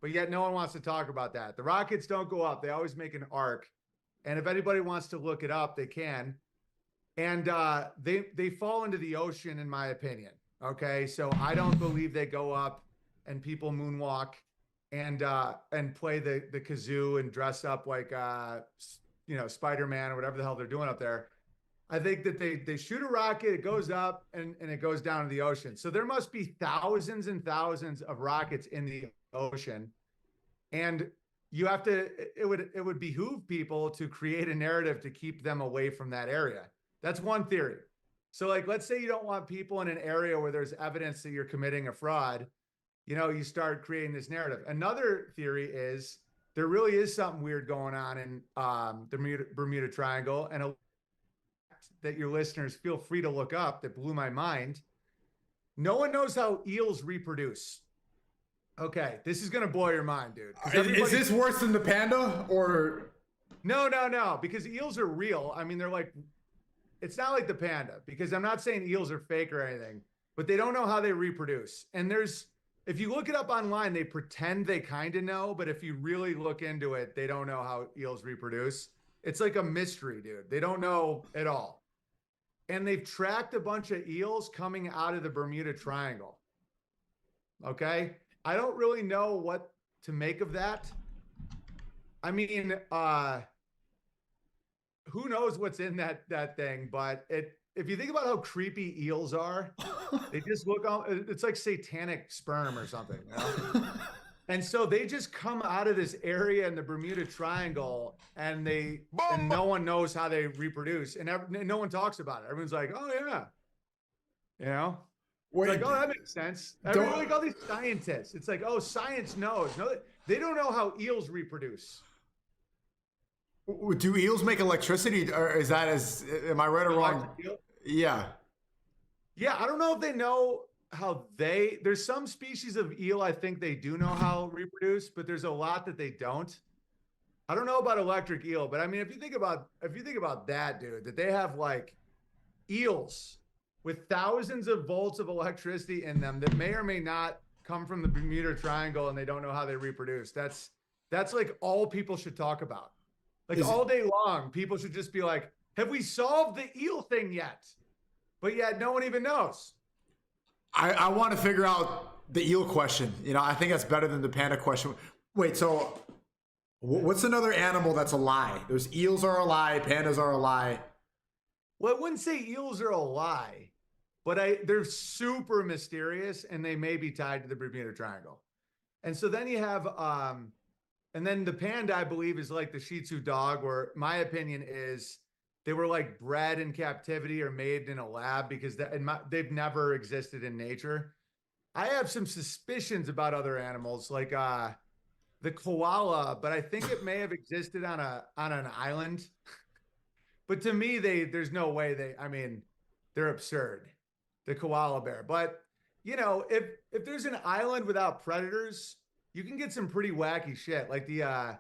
But yet no one wants to talk about that. The rockets don't go up. They always make an arc. And if anybody wants to look it up, they can. And they fall into the ocean, in my opinion. Okay, so I don't believe they go up and people moonwalk and play the kazoo and dress up like you know, Spider-Man or whatever the hell they're doing up there. I think that they shoot a rocket, it goes up and it goes down to the ocean. So there must be thousands and thousands of rockets in the ocean, and you have to. It would behoove people to create a narrative to keep them away from that area. That's one theory. So like, let's say you don't want people in an area where there's evidence that you're committing a fraud. You know, you start creating this narrative. Another theory is there really is something weird going on in the Bermuda Triangle, and that your listeners feel free to look up that blew my mind. No one knows how eels reproduce. Okay, this is gonna blow your mind, dude. Is this worse than the panda or? No, because eels are real. I mean, they're like, it's not like the panda, because I'm not saying eels are fake or anything, but they don't know how they reproduce. And if you look it up online, they pretend they kind of know, but if you really look into it, they don't know how eels reproduce. It's like a mystery, dude. They don't know at all. And they've tracked a bunch of eels coming out of the Bermuda Triangle. Okay? I don't really know what to make of that. I mean, who knows what's in that thing, but if you think about how creepy eels are, they just look all, it's like satanic sperm or something, you know? And so they just come out of this area in the Bermuda Triangle, and no one knows how they reproduce, and no one talks about it. Everyone's like, "Oh yeah," you know. It's like, "Oh, that makes sense." Like all these scientists, it's like, "Oh, science knows." No, they don't know how eels reproduce. Do eels make electricity, or is that am I right or wrong? Yeah. Yeah, I don't know if they know how there's some species of eel I think they do know how to reproduce, but there's a lot that they don't. I don't know about electric eel, but I mean, if you think about that, dude, that they have like eels with thousands of volts of electricity in them that may or may not come from the Bermuda Triangle, and they don't know how they reproduce. That's like all people should talk about. Like all day long, people should just be like, have we solved the eel thing yet? But yet no one even knows. I want to figure out the eel question. You know, I think that's better than the panda question. Wait, so what's another animal that's a lie? There's eels are a lie, pandas are a lie. Well, I wouldn't say eels are a lie, but they're super mysterious, and they may be tied to the Bermuda Triangle. And so then you have, and then the panda, I believe, is like the Shih Tzu dog, where my opinion is they were like bred in captivity or made in a lab, because they've never existed in nature. I have some suspicions about other animals, like the koala, but I think it may have existed on an island. But to me, there's no way I mean, they're absurd, the koala bear. But you know, if there's an island without predators, you can get some pretty wacky shit, like the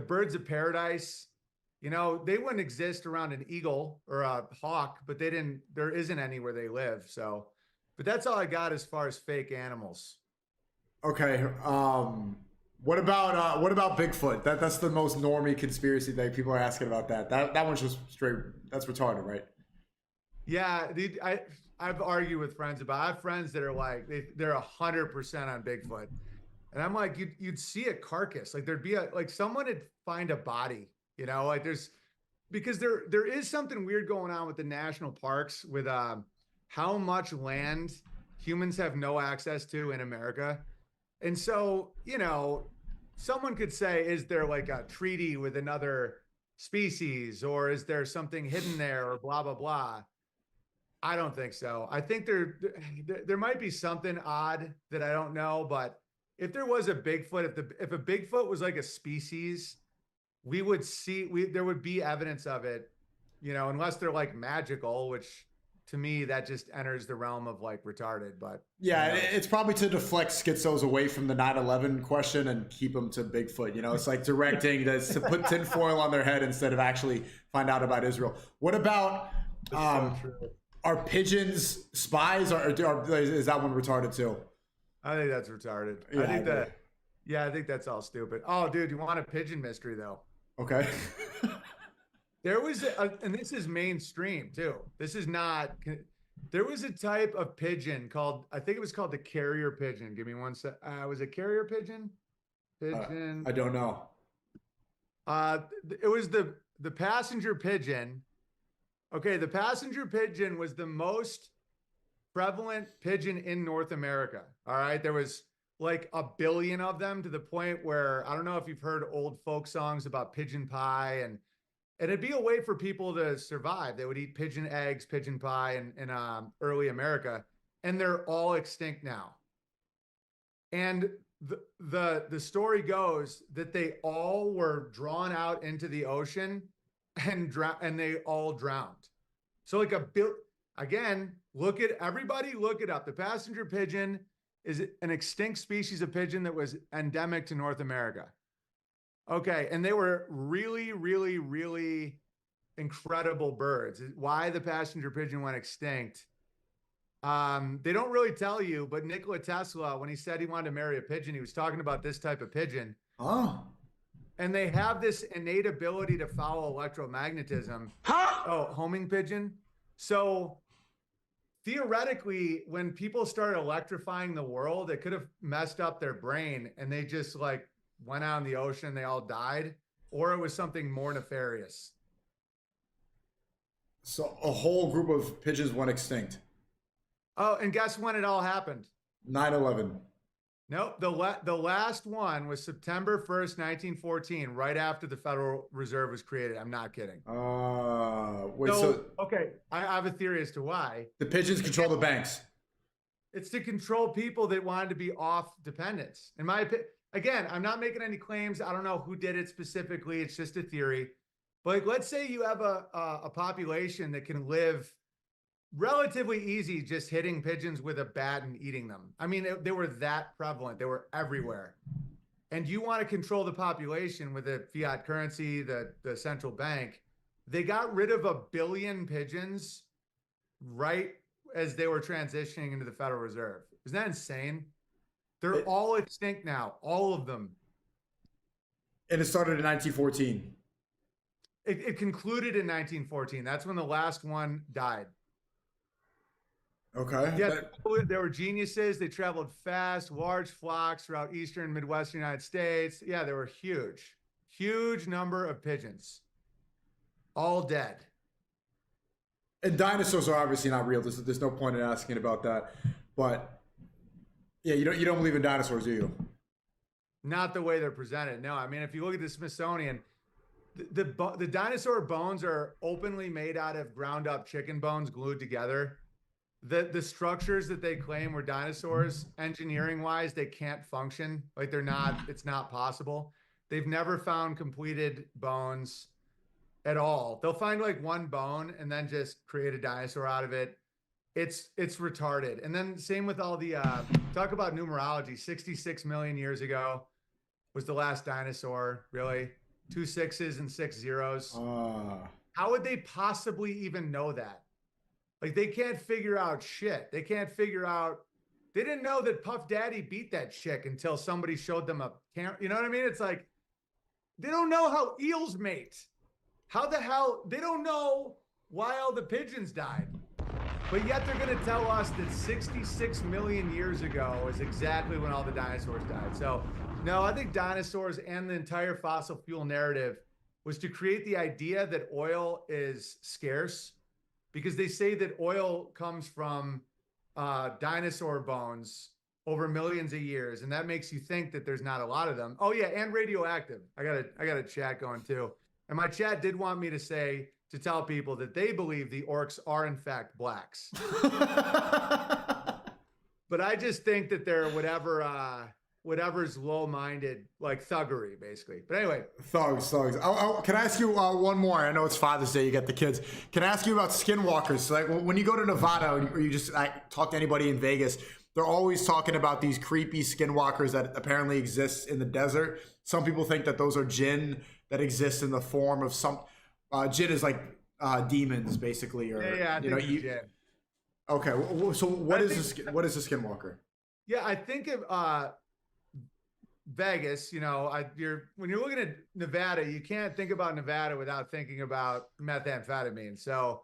birds of paradise. You know, they wouldn't exist around an eagle or a hawk, but there isn't any where they live. So, but that's all I got as far as fake animals. Okay. What about Bigfoot? That's the most normie conspiracy thing. People are asking about that. That one's just straight. That's retarded, right? Yeah, I've argued with friends about. I have friends that are like they're 100% on Bigfoot, and I'm like you'd see a carcass, like there'd be a like someone would find a body, like there's because there is something weird going on with the national parks with how much land humans have no access to in America. And so, someone could say, is there like a treaty with another species or is there something hidden there or blah, blah, blah? I don't think so. I think there might be something odd that I don't know, but if there was a Bigfoot, if a Bigfoot was like a species, we would see there would be evidence of it, unless they're like magical, which to me that just enters the realm of like retarded. But yeah, it's probably to deflect schizos away from the 9/11 question and keep them to Bigfoot. It's like directing that's to put tinfoil on their head instead of actually find out about Israel. What about are pigeons spies? Or is that one retarded too? I think that's retarded. Yeah, I think that's all stupid. Oh, dude, you want a pigeon mystery though? Okay. There was, and this is mainstream too. This is not. There was a type of pigeon called, I think it was called the carrier pigeon. Give me one sec. Was it carrier pigeon? Pigeon. I don't know. It was the passenger pigeon. Okay, the passenger pigeon was the most prevalent pigeon in North America. All right, there was like 1 billion of them to the point where I don't know if you've heard old folk songs about pigeon pie and it'd be a way for people to survive. They would eat pigeon eggs, pigeon pie in early America, and they're all extinct now. And the story goes that they all were drawn out into the ocean and they all drowned. So like again, look it up. The passenger pigeon is an extinct species of pigeon that was endemic to North America. Okay, and they were really, really, really incredible birds. Why the passenger pigeon went extinct, they don't really tell you, but Nikola Tesla, when he said he wanted to marry a pigeon, he was talking about this type of pigeon. Oh. And they have this innate ability to follow electromagnetism. Oh, homing pigeon. So theoretically, when people started electrifying the world, it could have messed up their brain and they just like went out in the ocean, they all died, or it was something more nefarious. So a whole group of pigeons went extinct. Oh, and guess when it all happened? 9/11. Nope. The last one was September 1st, 1914, right after the Federal Reserve was created. I'm not kidding. Wait, okay, I have a theory as to why. The pigeons control the banks. It's to control people that wanted to be off dependence. In my opinion, again, I'm not making any claims. I don't know who did it specifically. It's just a theory. But like, let's say you have a population that can live relatively easy just hitting pigeons with a bat and eating them. I mean, they were that prevalent. They were everywhere. And you want to control the population with a fiat currency, the central bank. They got rid of 1 billion pigeons right as they were transitioning into the Federal Reserve. Isn't that insane? They're all extinct now, all of them. And it started in 1914. It concluded in 1914. That's when the last one died. Okay. Yeah, they were geniuses. They traveled fast, large flocks throughout eastern, midwestern United States. Yeah, they were huge number of pigeons, all dead. And dinosaurs are obviously not real. There's no point in asking about that. But yeah, you don't believe in dinosaurs, do you? Not the way they're presented. No, I mean, if you look at the Smithsonian, the dinosaur bones are openly made out of ground up chicken bones glued together. The structures that they claim were dinosaurs, engineering wise, they can't function. Like it's not possible. They've never found completed bones at all. They'll find like one bone and then just create a dinosaur out of it. It's retarded. And then same with all the talk about numerology. 66 million years ago was the last dinosaur, really. 2 6s and 6 zeros. How would they possibly even know that? Like they can't figure out shit. They can't figure out they didn't know that Puff Daddy beat that chick until somebody showed them a camera. You know what I mean? It's like, they don't know how eels mate. How the hell, they don't know why all the pigeons died. But yet they're going to tell us that 66 million years ago is exactly when all the dinosaurs died. So no, I think dinosaurs and the entire fossil fuel narrative was to create the idea that oil is scarce, because they say that oil comes from dinosaur bones over millions of years, and that makes you think that there's not a lot of them. Oh yeah, and radioactive. I got a chat going too, and my chat did want me to tell people that they believe the orcs are in fact blacks. But I just think that they're whatever's low-minded, like thuggery, basically. But anyway, thugs. Can I ask you one more? I know it's Father's Day, you got the kids. Can I ask you about skinwalkers? So, like, when you go to Nevada or you just talk to anybody in Vegas, they're always talking about these creepy skinwalkers that apparently exist in the desert. Some people think that those are jinn that exist in the form of some jinn is like demons, basically, or yeah, I think jinn. Okay, so what is a skinwalker? Yeah, I think of Vegas. You know, when you're looking at Nevada, you can't think about Nevada without thinking about methamphetamine. So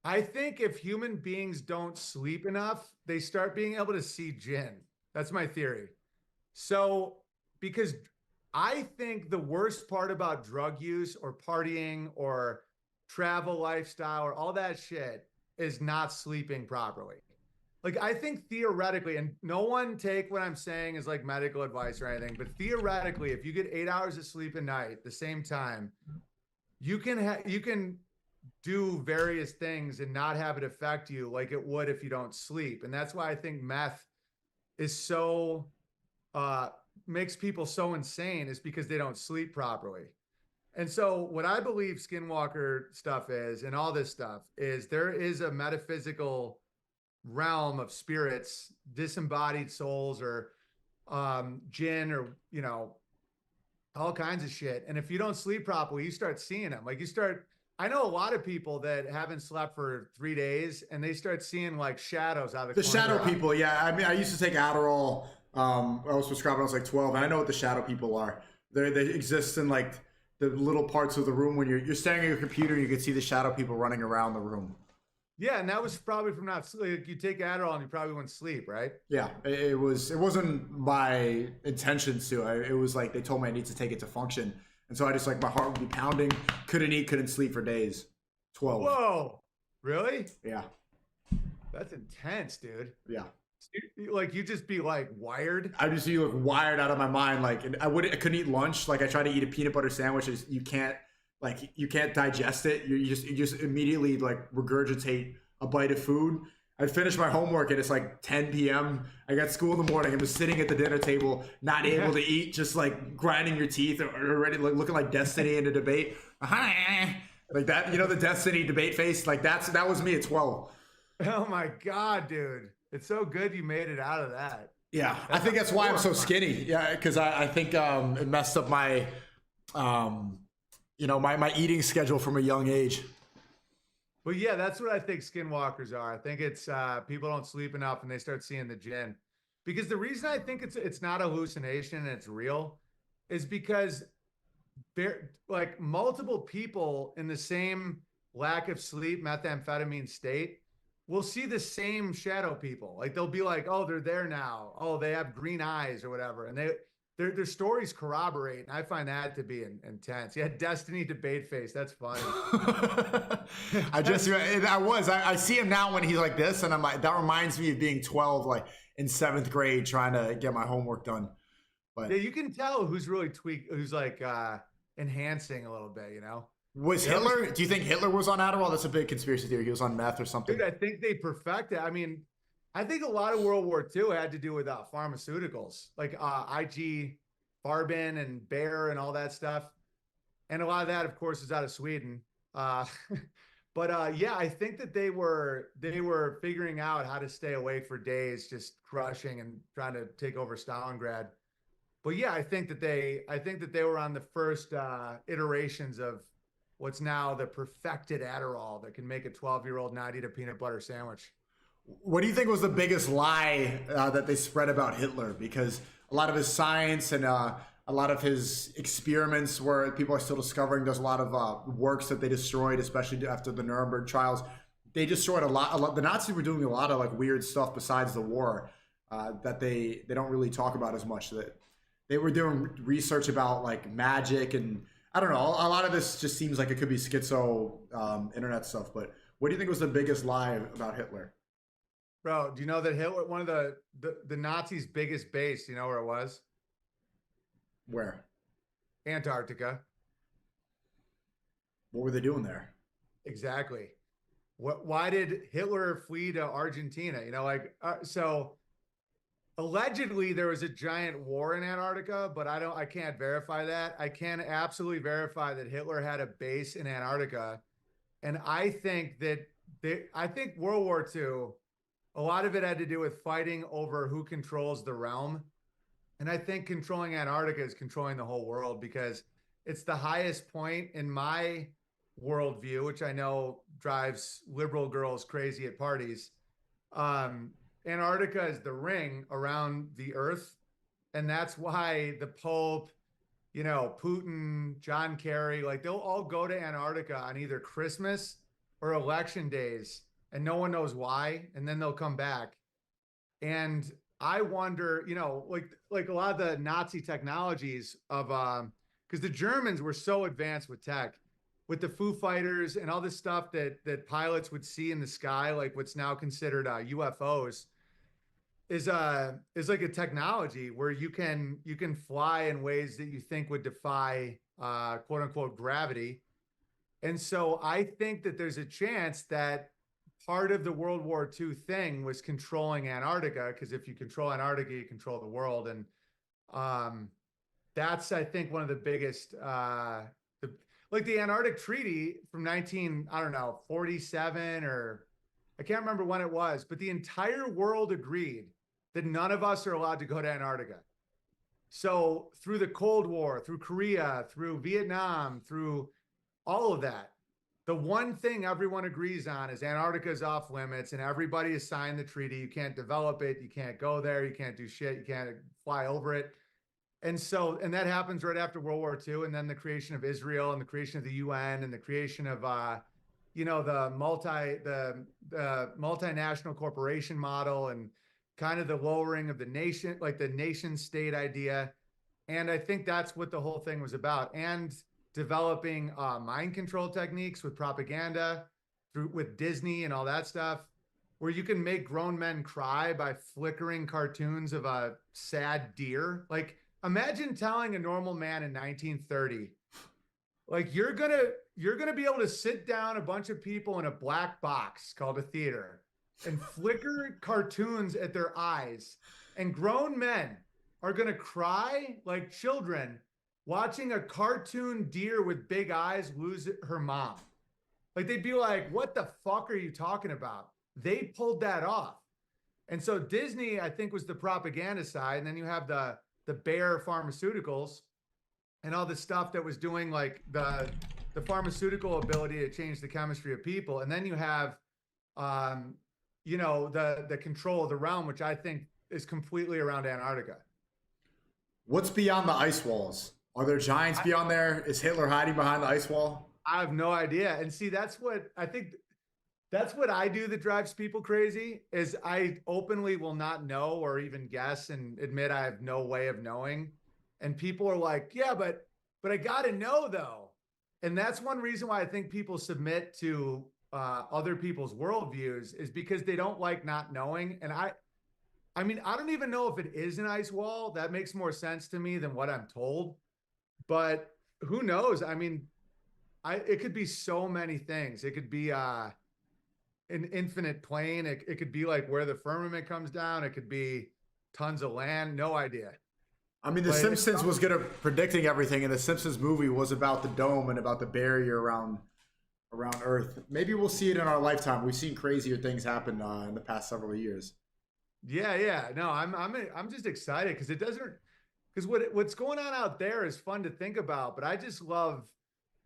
I think if human beings don't sleep enough, they start being able to see jinn. That's my theory. So, because I think the worst part about drug use or partying or travel lifestyle or all that shit is not sleeping properly. Like, I think theoretically, and no one take what I'm saying as like medical advice or anything, but theoretically, if you get 8 hours of sleep a night at the same time, you can do various things and not have it affect you like it would if you don't sleep. And that's why I think meth is so makes people so insane, is because they don't sleep properly. And so what I believe skinwalker stuff is, and all this stuff is, there is a metaphysical realm of spirits, disembodied souls, or jinn, or, you know, all kinds of shit. And if you don't sleep properly, you start seeing them. Like, I know a lot of people that haven't slept for 3 days and they start seeing like shadows out of the shadow people. Yeah. I mean, I used to take Adderall. I was prescribed when I was like 12, and I know what the shadow people are. They exist in like the little parts of the room when you're staring at your computer and you can see the shadow people running around the room. Yeah, and that was probably from not sleep. You take Adderall and you probably wouldn't sleep, right? Yeah, it wasn't my intentions to. It was like they told me I need to take it to function. And so I just, like, my heart would be pounding, couldn't eat, couldn't sleep for days. 12. Whoa, really? Yeah. That's intense, dude. Yeah. Like, you just be like wired? I just be like wired out of my mind. Like, and I couldn't eat lunch. Like, I tried to eat a peanut butter sandwich. You can't digest it. You just immediately like regurgitate a bite of food. I finished my homework and it's like 10 p.m. I got school in the morning. I was sitting at the dinner table, not able to eat, just like grinding your teeth, or already like looking like Destiny in a debate. Like that, you know, the Destiny debate face. Like that was me at 12. Oh my God, dude. It's so good you made it out of that. Yeah, I think that's why I'm so skinny. Yeah, because I think it messed up my, my eating schedule from a young age. Well, yeah, that's what I think skinwalkers are. I think it's people don't sleep enough and they start seeing the jinn. Because the reason I think it's not a hallucination and it's real is because like multiple people in the same lack of sleep, methamphetamine state will see the same shadow people. Like, they'll be like, oh, they're there now. Oh, they have green eyes or whatever. And their stories corroborate, and I find that to be intense. Yeah, Destiny debate face. That's funny. I see him now when he's like this, and I'm like, that reminds me of being 12, like in 7th grade, trying to get my homework done. But yeah, you can tell who's really who's like enhancing a little bit, you know? Was Hitler? Do you think Hitler was on Adderall? That's a big conspiracy theory. He was on meth or something. Dude, I think they perfected. I mean, I think a lot of World War II had to do with pharmaceuticals, like IG Farben and Bayer and all that stuff. And a lot of that, of course, is out of Sweden. But yeah, I think that they were figuring out how to stay awake for days, just crushing and trying to take over Stalingrad. But yeah, I think that they were on the first iterations of what's now the perfected Adderall that can make a 12-year-old not eat a peanut butter sandwich. What do you think was the biggest lie that they spread about Hitler? Because a lot of his science and a lot of his experiments, where people are still discovering, there's a lot of works that they destroyed, especially after the Nuremberg trials. They destroyed a lot. The Nazis were doing a lot of like weird stuff besides the war that they don't really talk about as much. That they were doing research about like magic, and I don't know. A lot of this just seems like it could be schizo internet stuff. But what do you think was the biggest lie about Hitler? Bro, do you know that Hitler, one of the Nazis' biggest base, you know where it was? Where? Antarctica. What were they doing there? Exactly. Why did Hitler flee to Argentina? You know, like, so allegedly there was a giant war in Antarctica, but I can't verify that. I can absolutely verify that Hitler had a base in Antarctica. And I think that I think World War II, a lot of it had to do with fighting over who controls the realm. And I think controlling Antarctica is controlling the whole world, because it's the highest point in my worldview, which I know drives liberal girls crazy at parties. Antarctica is the ring around the earth. And that's why the Pope, you know, Putin, John Kerry, like they'll all go to Antarctica on either Christmas or election days, and no one knows why. And then they'll come back. And I wonder, you know, like a lot of the Nazi technologies of, because the Germans were so advanced with tech, with the Foo Fighters and all this stuff that pilots would see in the sky, like what's now considered UFOs, is like a technology where you can fly in ways that you think would defy quote unquote gravity. And so I think that there's a chance that part of the World War II thing was controlling Antarctica, because if you control Antarctica, you control the world. And that's, I think, one of the biggest, like the Antarctic Treaty from 47, or I can't remember when it was, but the entire world agreed that none of us are allowed to go to Antarctica. So through the Cold War, through Korea, through Vietnam, through all of that, the one thing everyone agrees on is Antarctica is off limits, and everybody has signed the treaty. You can't develop it. You can't go there. You can't do shit. You can't fly over it. And so, and that happens right after World War II. And then the creation of Israel and the creation of the UN and the creation of, you know, the multinational corporation model, and kind of the lowering of the nation, like the nation state idea. And I think that's what the whole thing was about. And developing mind control techniques with propaganda, with Disney and all that stuff, where you can make grown men cry by flickering cartoons of a sad deer. Like, imagine telling a normal man in 1930, like, you're gonna be able to sit down a bunch of people in a black box called a theater and flicker cartoons at their eyes, and grown men are gonna cry like children watching a cartoon deer with big eyes lose her mom. Like, they'd be like, what the fuck are you talking about? They pulled that off. And so Disney, I think, was the propaganda side. And then you have the Bayer pharmaceuticals and all the stuff that was doing like the pharmaceutical ability to change the chemistry of people. And then you have, you know, the control of the realm, which I think is completely around Antarctica. What's beyond the ice walls? Are there giants beyond there? Is Hitler hiding behind the ice wall? I have no idea. And see, that's what I think, that's what I do that drives people crazy, is I openly will not know or even guess and admit I have no way of knowing. And people are like, yeah, but I got to know though. And that's one reason why I think people submit to other people's worldviews, is because they don't like not knowing. And I mean, I don't even know if it is an ice wall. That makes more sense to me than what I'm told. But who knows? I mean, it could be so many things. It could be an infinite plane. It could be like where the firmament comes down. It could be tons of land. No idea. I mean, The Simpsons was good at predicting everything, and the Simpsons movie was about the dome and about the barrier around Earth. Maybe we'll see it in our lifetime. We've seen crazier things happen in the past several years. Yeah. No, I'm just excited because what's going on out there is fun to think about. But I just love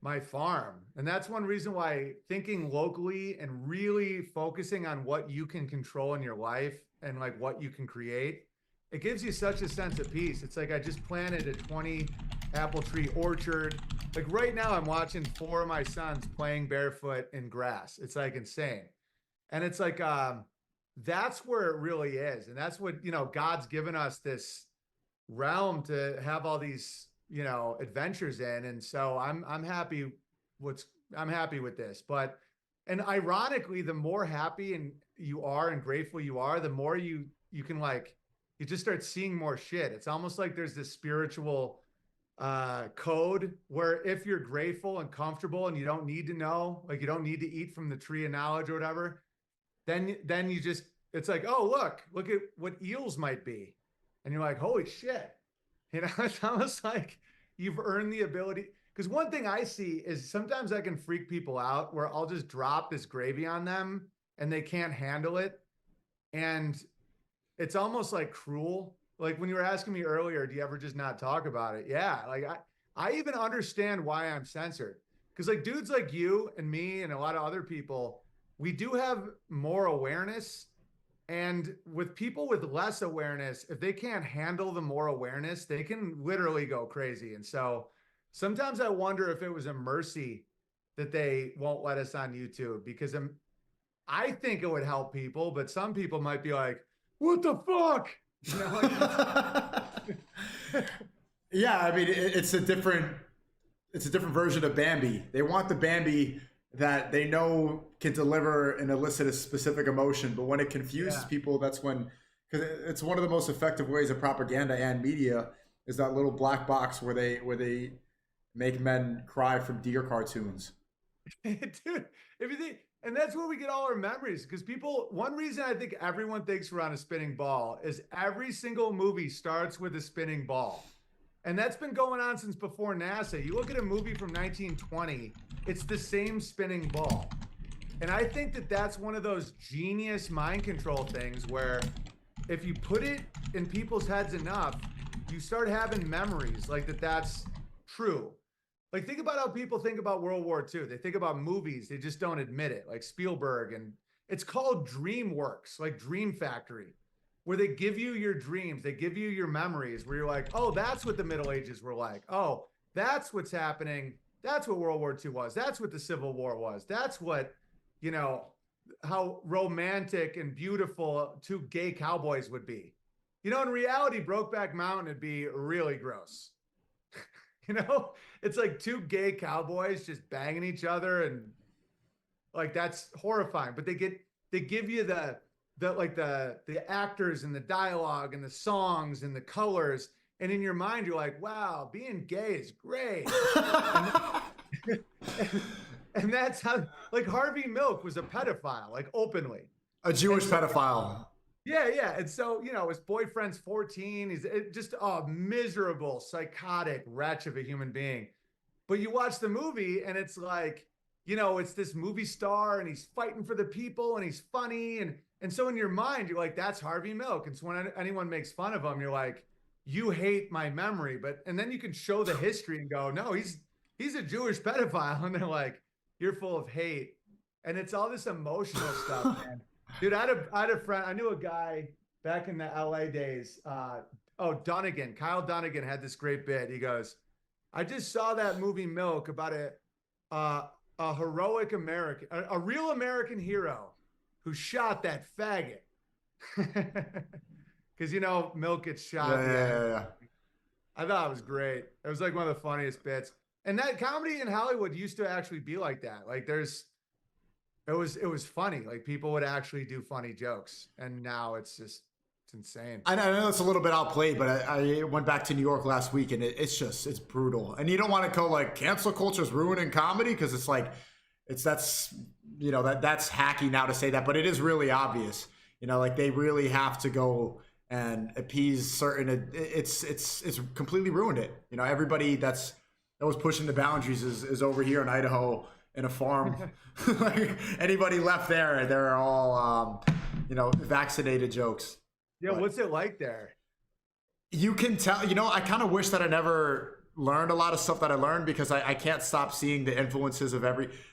my farm. And that's one reason why thinking locally and really focusing on what you can control in your life and like what you can create, it gives you such a sense of peace. It's like I just planted a 20 apple tree orchard. Like right now I'm watching 4 of my sons playing barefoot in grass. It's like insane. And it's like, that's where it really is. And that's what, you know, God's given us this realm to have all these, you know, adventures in. And so I'm happy with this. But, and ironically, the more happy and you are and grateful you are, the more you can like, you just start seeing more shit. It's almost like there's this spiritual code where if you're grateful and comfortable and you don't need to know, like you don't need to eat from the tree of knowledge or whatever, then you just, it's like, oh, look at what eels might be. And you're like, holy shit. You know, it's almost like you've earned the ability. Because one thing I see is sometimes I can freak people out where I'll just drop this gravy on them and they can't handle it. And it's almost like cruel. Like when you were asking me earlier, do you ever just not talk about it? Yeah. Like I even understand why I'm censored. Because like dudes like you and me and a lot of other people, we do have more awareness. And with people with less awareness, if they can't handle the more awareness, they can literally go crazy. And so sometimes I wonder if it was a mercy that they won't let us on YouTube, because I think it would help people, but some people might be like, what the fuck? You know, like, yeah, I mean, it's a different version of Bambi. They want the Bambi that they know can deliver and elicit a specific emotion, but when it confuses people, that's when, because it's one of the most effective ways of propaganda and media is that little black box where they make men cry from deer cartoons. Dude, if you think, and that's where we get all our memories, because people, one reason I think everyone thinks we're on a spinning ball is every single movie starts with a spinning ball. And that's been going on since before NASA. You look at a movie from 1920, it's the same spinning ball. And I think that that's one of those genius mind control things where if you put it in people's heads enough, you start having memories like that's true. Like think about how people think about World War II. They think about movies, they just don't admit it, like Spielberg. And it's called DreamWorks, like Dream Factory, where they give you your dreams, they give you your memories, where you're like, oh, that's what the Middle Ages were like. Oh, that's what's happening. That's what World War II was. That's what the Civil War was. That's what, you know, how romantic and beautiful 2 gay cowboys would be. You know, in reality, Brokeback Mountain would be really gross. You know, it's like 2 gay cowboys just banging each other, and like that's horrifying. But they give you the actors and the dialogue and the songs and the colors, and in your mind you're like, wow, being gay is great. and that's how, like, Harvey Milk was a pedophile, like openly A Jewish pedophile. Yeah. And so, you know, his boyfriend's 14. He's just a miserable, psychotic wretch of a human being. But you watch the movie and it's like, you know, it's this movie star and he's fighting for the people and he's funny. And so in your mind, you're like, that's Harvey Milk. And so when anyone makes fun of him, you're like, you hate my memory. And then you can show the history and go, no, he's a Jewish pedophile. And they're like, you're full of hate. And it's all this emotional stuff, man. Dude, I had a friend, I knew a guy back in the LA days. Dunnigan, Kyle Dunnigan had this great bit. He goes, I just saw that movie Milk about a heroic American, a real American hero who shot that faggot. Because, you know, Milk gets shot. Yeah. I thought it was great. It was like one of the funniest bits. And that comedy in Hollywood used to actually be like that. Like it was funny. Like people would actually do funny jokes. And now it's insane. I know it's a little bit outplayed, but I went back to New York last week and it's brutal. And you don't want to go like cancel culture is ruining comedy, because it's like, that's hacky now to say that, but it is really obvious. You know, like they really have to go and appease certain, it's completely ruined it. You know, everybody that was pushing the boundaries is over here in Idaho in a farm. Like anybody left there, they're all, vaccinated jokes. Yeah. But what's it like there? You can tell, I kind of wish that I never learned a lot of stuff that I learned because I can't stop seeing the influences of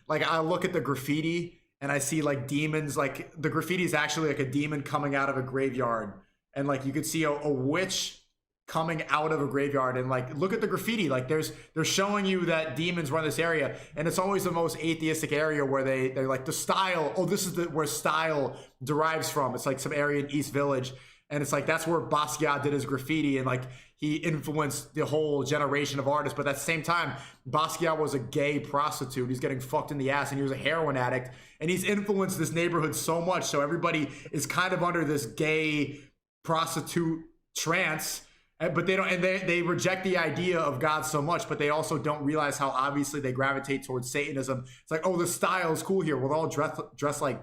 like I look at the graffiti and I see like demons, like the graffiti is actually like a demon coming out of a graveyard. And like you could see a witch coming out of a graveyard, and like look at the graffiti, like they're showing you that demons run this area, and it's always the most atheistic area where they're like the style, oh, this is where style derives from. It's like some area in East Village, and it's like that's where Basquiat did his graffiti, and like he influenced the whole generation of artists. But at the same time, Basquiat was a gay prostitute. He's getting fucked in the ass, and he was a heroin addict, and he's influenced this neighborhood so much, so everybody is kind of under this gay prostitute trance. But they don't, and they reject the idea of God so much, but they also don't realize how obviously they gravitate towards Satanism. It's like, oh, the style is cool here. We're all dressed like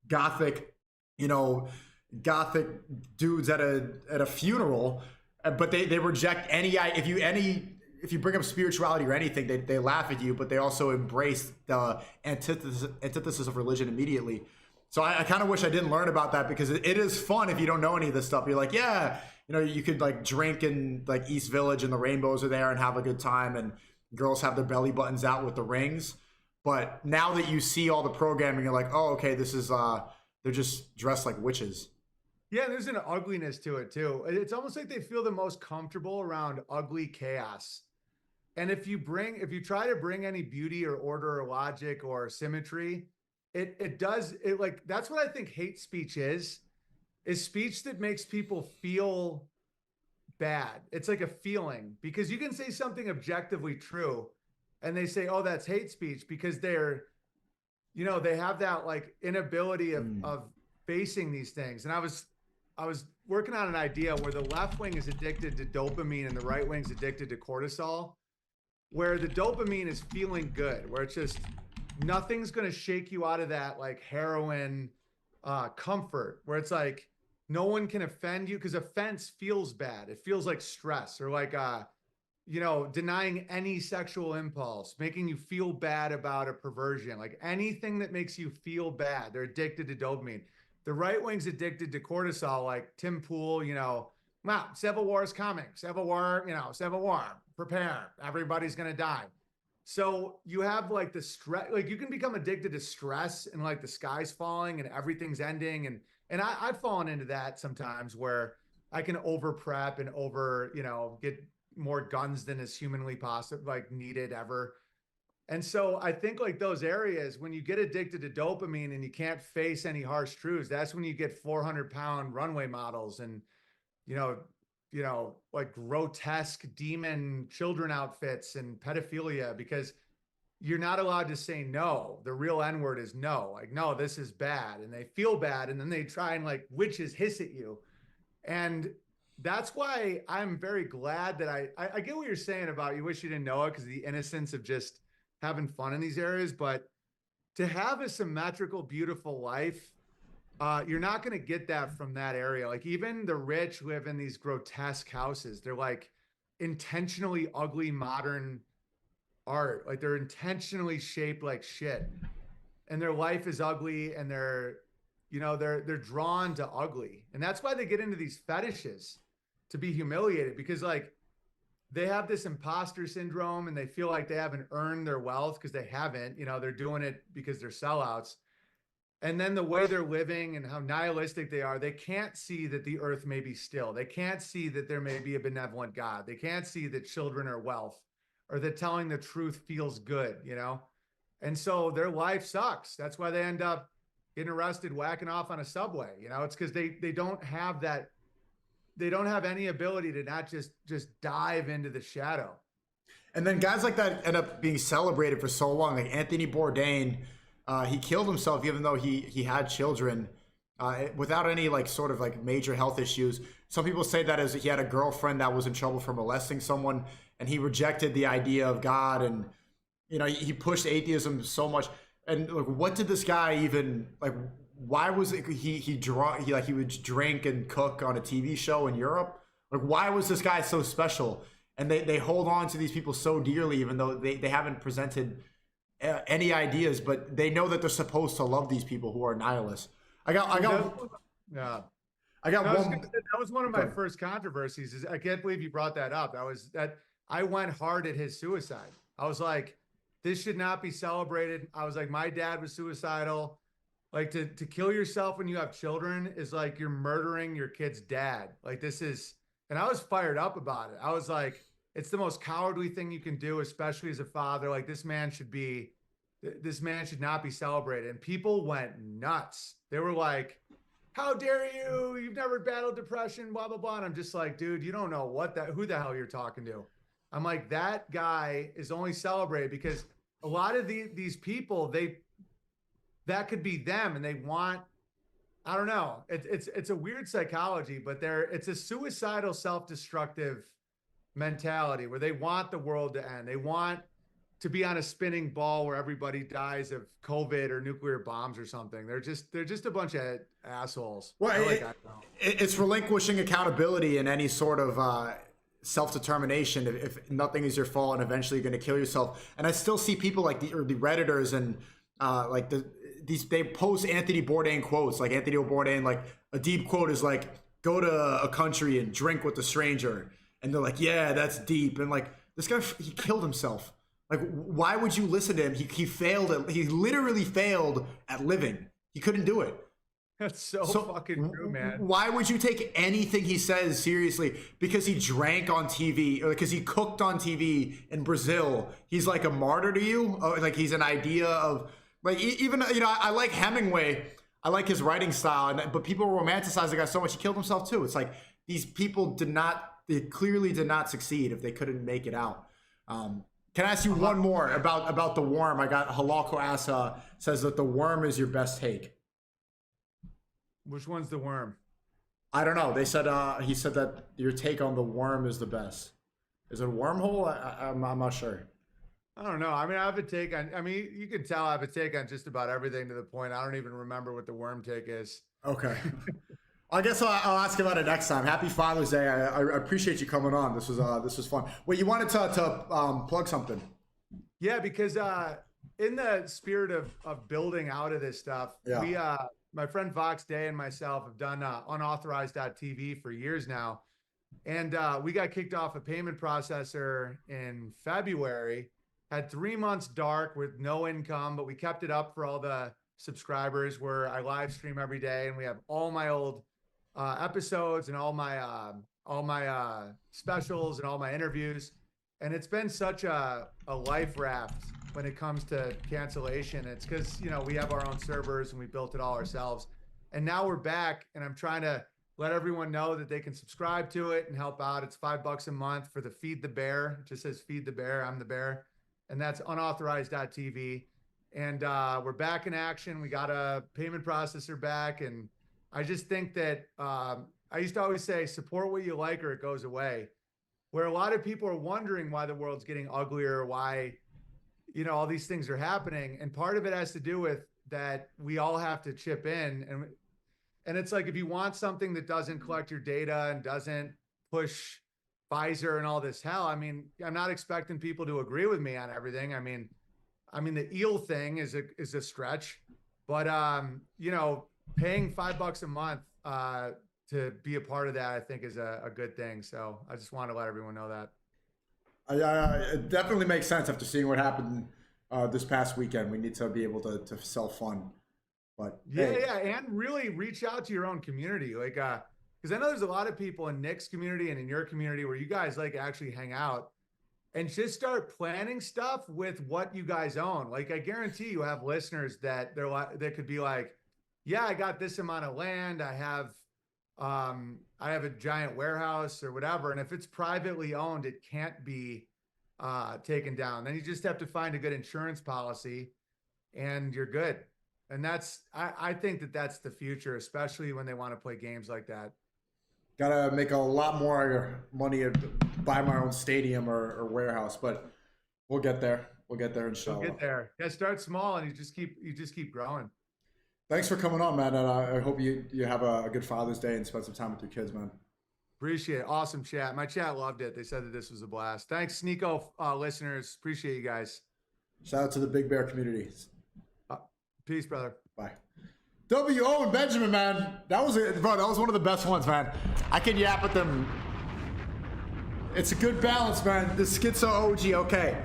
gothic, gothic dudes at a funeral, but they reject if you bring up spirituality or anything, they laugh at you, but they also embrace the antithesis of religion immediately. So I kind of wish I didn't learn about that, because it is fun if you don't know any of this stuff. You're like, yeah, you could like drink in like East Village and the rainbows are there and have a good time, and girls have their belly buttons out with the rings. But now that you see all the programming, you're like, oh, okay, this is they're just dressed like witches. Yeah, there's an ugliness to it too. It's almost like they feel the most comfortable around ugly chaos. And if you try to bring any beauty or order or logic or symmetry, that's what I think hate speech is speech that makes people feel bad. It's like a feeling, because you can say something objectively true and they say, oh, that's hate speech, because they have that like inability of facing these things. And I was working on an idea where the left wing is addicted to dopamine and the right wing's addicted to cortisol, where the dopamine is feeling good, where it's just nothing's going to shake you out of that like heroin comfort, where it's like no one can offend you, because offense feels bad. It feels like stress, or like denying any sexual impulse, making you feel bad about a perversion, like anything that makes you feel bad. They're addicted to dopamine. The right wing's addicted to cortisol, like Tim Pool, wow, Civil War is coming. Civil War, prepare. Everybody's going to die. So you have like the stress, like you can become addicted to stress, and like the sky's falling and everything's ending. And I've fallen into that sometimes, where I can over prep and get more guns than is humanly possible, like needed ever. And so I think like those areas, when you get addicted to dopamine and you can't face any harsh truths, that's when you get 400-pound runway models and, like grotesque demon children outfits and pedophilia, because you're not allowed to say no. The real N word is no. Like, no, this is bad. And they feel bad. And then they try and like witches hiss at you. And that's why I'm very glad that I get what you're saying about you wish you didn't know it, because the innocence of just having fun in these areas. But to have a symmetrical, beautiful life, you're not going to get that from that area. Like even the rich live in these grotesque houses. They're like intentionally ugly modern art. Like they're intentionally shaped like shit, and their life is ugly, and they're drawn to ugly. And that's why they get into these fetishes, to be humiliated, because like they have this imposter syndrome and they feel like they haven't earned their wealth because they haven't, they're doing it because they're sellouts. And then the way they're living and how nihilistic they are, they can't see that the earth may be still. They can't see that there may be a benevolent God. They can't see that children are wealth, or that telling the truth feels good, And so their life sucks. That's why they end up getting arrested, whacking off on a subway. It's because they don't have that. They don't have any ability to not just dive into the shadow. And then guys like that end up being celebrated for so long. Like Anthony Bourdain, he killed himself even though he had children without any like sort of like major health issues. Some people say that as he had a girlfriend that was in trouble for molesting someone, and he rejected the idea of God, and he pushed atheism so much. And like, what did this guy even like? Why was it he would drink and cook on a TV show in Europe? Like, why was this guy so special? And they hold on to these people so dearly, even though they haven't presented any ideas, but they know that they're supposed to love these people who are nihilists. Yeah. I got one. That was one of my first controversies. I can't believe you brought that up. I went hard at his suicide. I was like, this should not be celebrated. I was like, my dad was suicidal. Like to kill yourself when you have children is like you're murdering your kid's dad. Like this is, and I was fired up about it. I was like, it's the most cowardly thing you can do, especially as a father. Like this man should not be celebrated. And people went nuts. They were like, how dare you? You've never battled depression, blah, blah, blah. And I'm just like, dude, you don't know who the hell you're talking to. I'm like, that guy is only celebrated because a lot of these people, that could be them, and they want, I don't know. It's a weird psychology, but it's a suicidal, self-destructive mentality where they want the world to end. They want to be on a spinning ball where everybody dies of COVID or nuclear bombs or something. They're just a bunch of assholes. Well, it's relinquishing accountability and any sort of self-determination if nothing is your fault and eventually you're going to kill yourself. And I still see people like the Redditors and they post Anthony Bourdain quotes. Like Anthony Bourdain, like a deep quote is like, go to a country and drink with a stranger. And they're like, yeah, that's deep. And like, this guy, he killed himself. Like, why would you listen to him? He failed. He literally failed at living. He couldn't do it. That's so fucking true, man. Why would you take anything he says seriously? Because he drank on TV or because he cooked on TV in Brazil. He's like a martyr to you. Like he's an idea of like, even, you know, I like Hemingway. I like his writing style, but people romanticize the guy so much. He killed himself too. It's like these people they clearly did not succeed if they couldn't make it out. Can I ask you one more about the worm? I got Halalko Asa says that the worm is your best take. Which one's the worm? I don't know. They said he said that your take on the worm is the best. Is it a wormhole? I'm not sure. I don't know. I mean, I have a take on. I mean, you can tell I have a take on just about everything to the point I don't even remember what the worm take is. Okay. I guess I'll ask about it next time. Happy Father's Day. I appreciate you coming on. This was fun. Wait, you wanted to plug something? Yeah, because in the spirit of building out of this stuff, we my friend Vox Day and myself have done unauthorized.tv for years now, and we got kicked off a payment processor in February. Had 3 months dark with no income, but we kept it up for all the subscribers. Where I live stream every day, and we have all my old episodes and all my specials and all my interviews. And it's been such a life raft when it comes to cancellation. It's because, you know, we have our own servers and we built it all ourselves. And now we're back, and I'm trying to let everyone know that they can subscribe to it and help out. It's $5 a month for the Feed the Bear. It just says Feed the Bear. I'm the bear. And that's unauthorized.tv. And we're back in action. We got a payment processor back. And I just think that I used to always say, support what you like or it goes away. Where a lot of people are wondering why the world's getting uglier, why, you know, all these things are happening. And part of it has to do with that we all have to chip in. And it's like, if you want something that doesn't collect your data and doesn't push Pfizer and all this hell, I mean, I'm not expecting people to agree with me on everything. I mean, the eel thing is a stretch, but you know, paying $5 a month to be a part of that, I think is a good thing. So I just want to let everyone know that. It definitely makes sense after seeing what happened this past weekend. We need to be able to self-fund. But yeah, and really reach out to your own community, like because I know there's a lot of people in Nick's community and in your community where you guys like actually hang out. And just start planning stuff with what you guys own. Like, I guarantee you have listeners that that could be like, yeah, I got this amount of land. I have a giant warehouse or whatever. And if it's privately owned, it can't be taken down. Then you just have to find a good insurance policy and you're good. And I think that's the future, especially when they want to play games like that. Gotta make a lot more money to buy my own stadium or warehouse, but we'll get there. We'll get there, inshallah. We'll get there. Yeah, start small and you just keep growing. Thanks for coming on, man. And I hope you have a good Father's Day and spend some time with your kids, man. Appreciate it. Awesome chat. My chat loved it. They said that this was a blast. Thanks, SNEAKO listeners. Appreciate you guys. Shout out to the Big Bear community. Peace, brother. Bye. Owen Benjamin, man. That was one of the best ones, man. I could yap at them It's a good balance, man. The schizo OG, okay.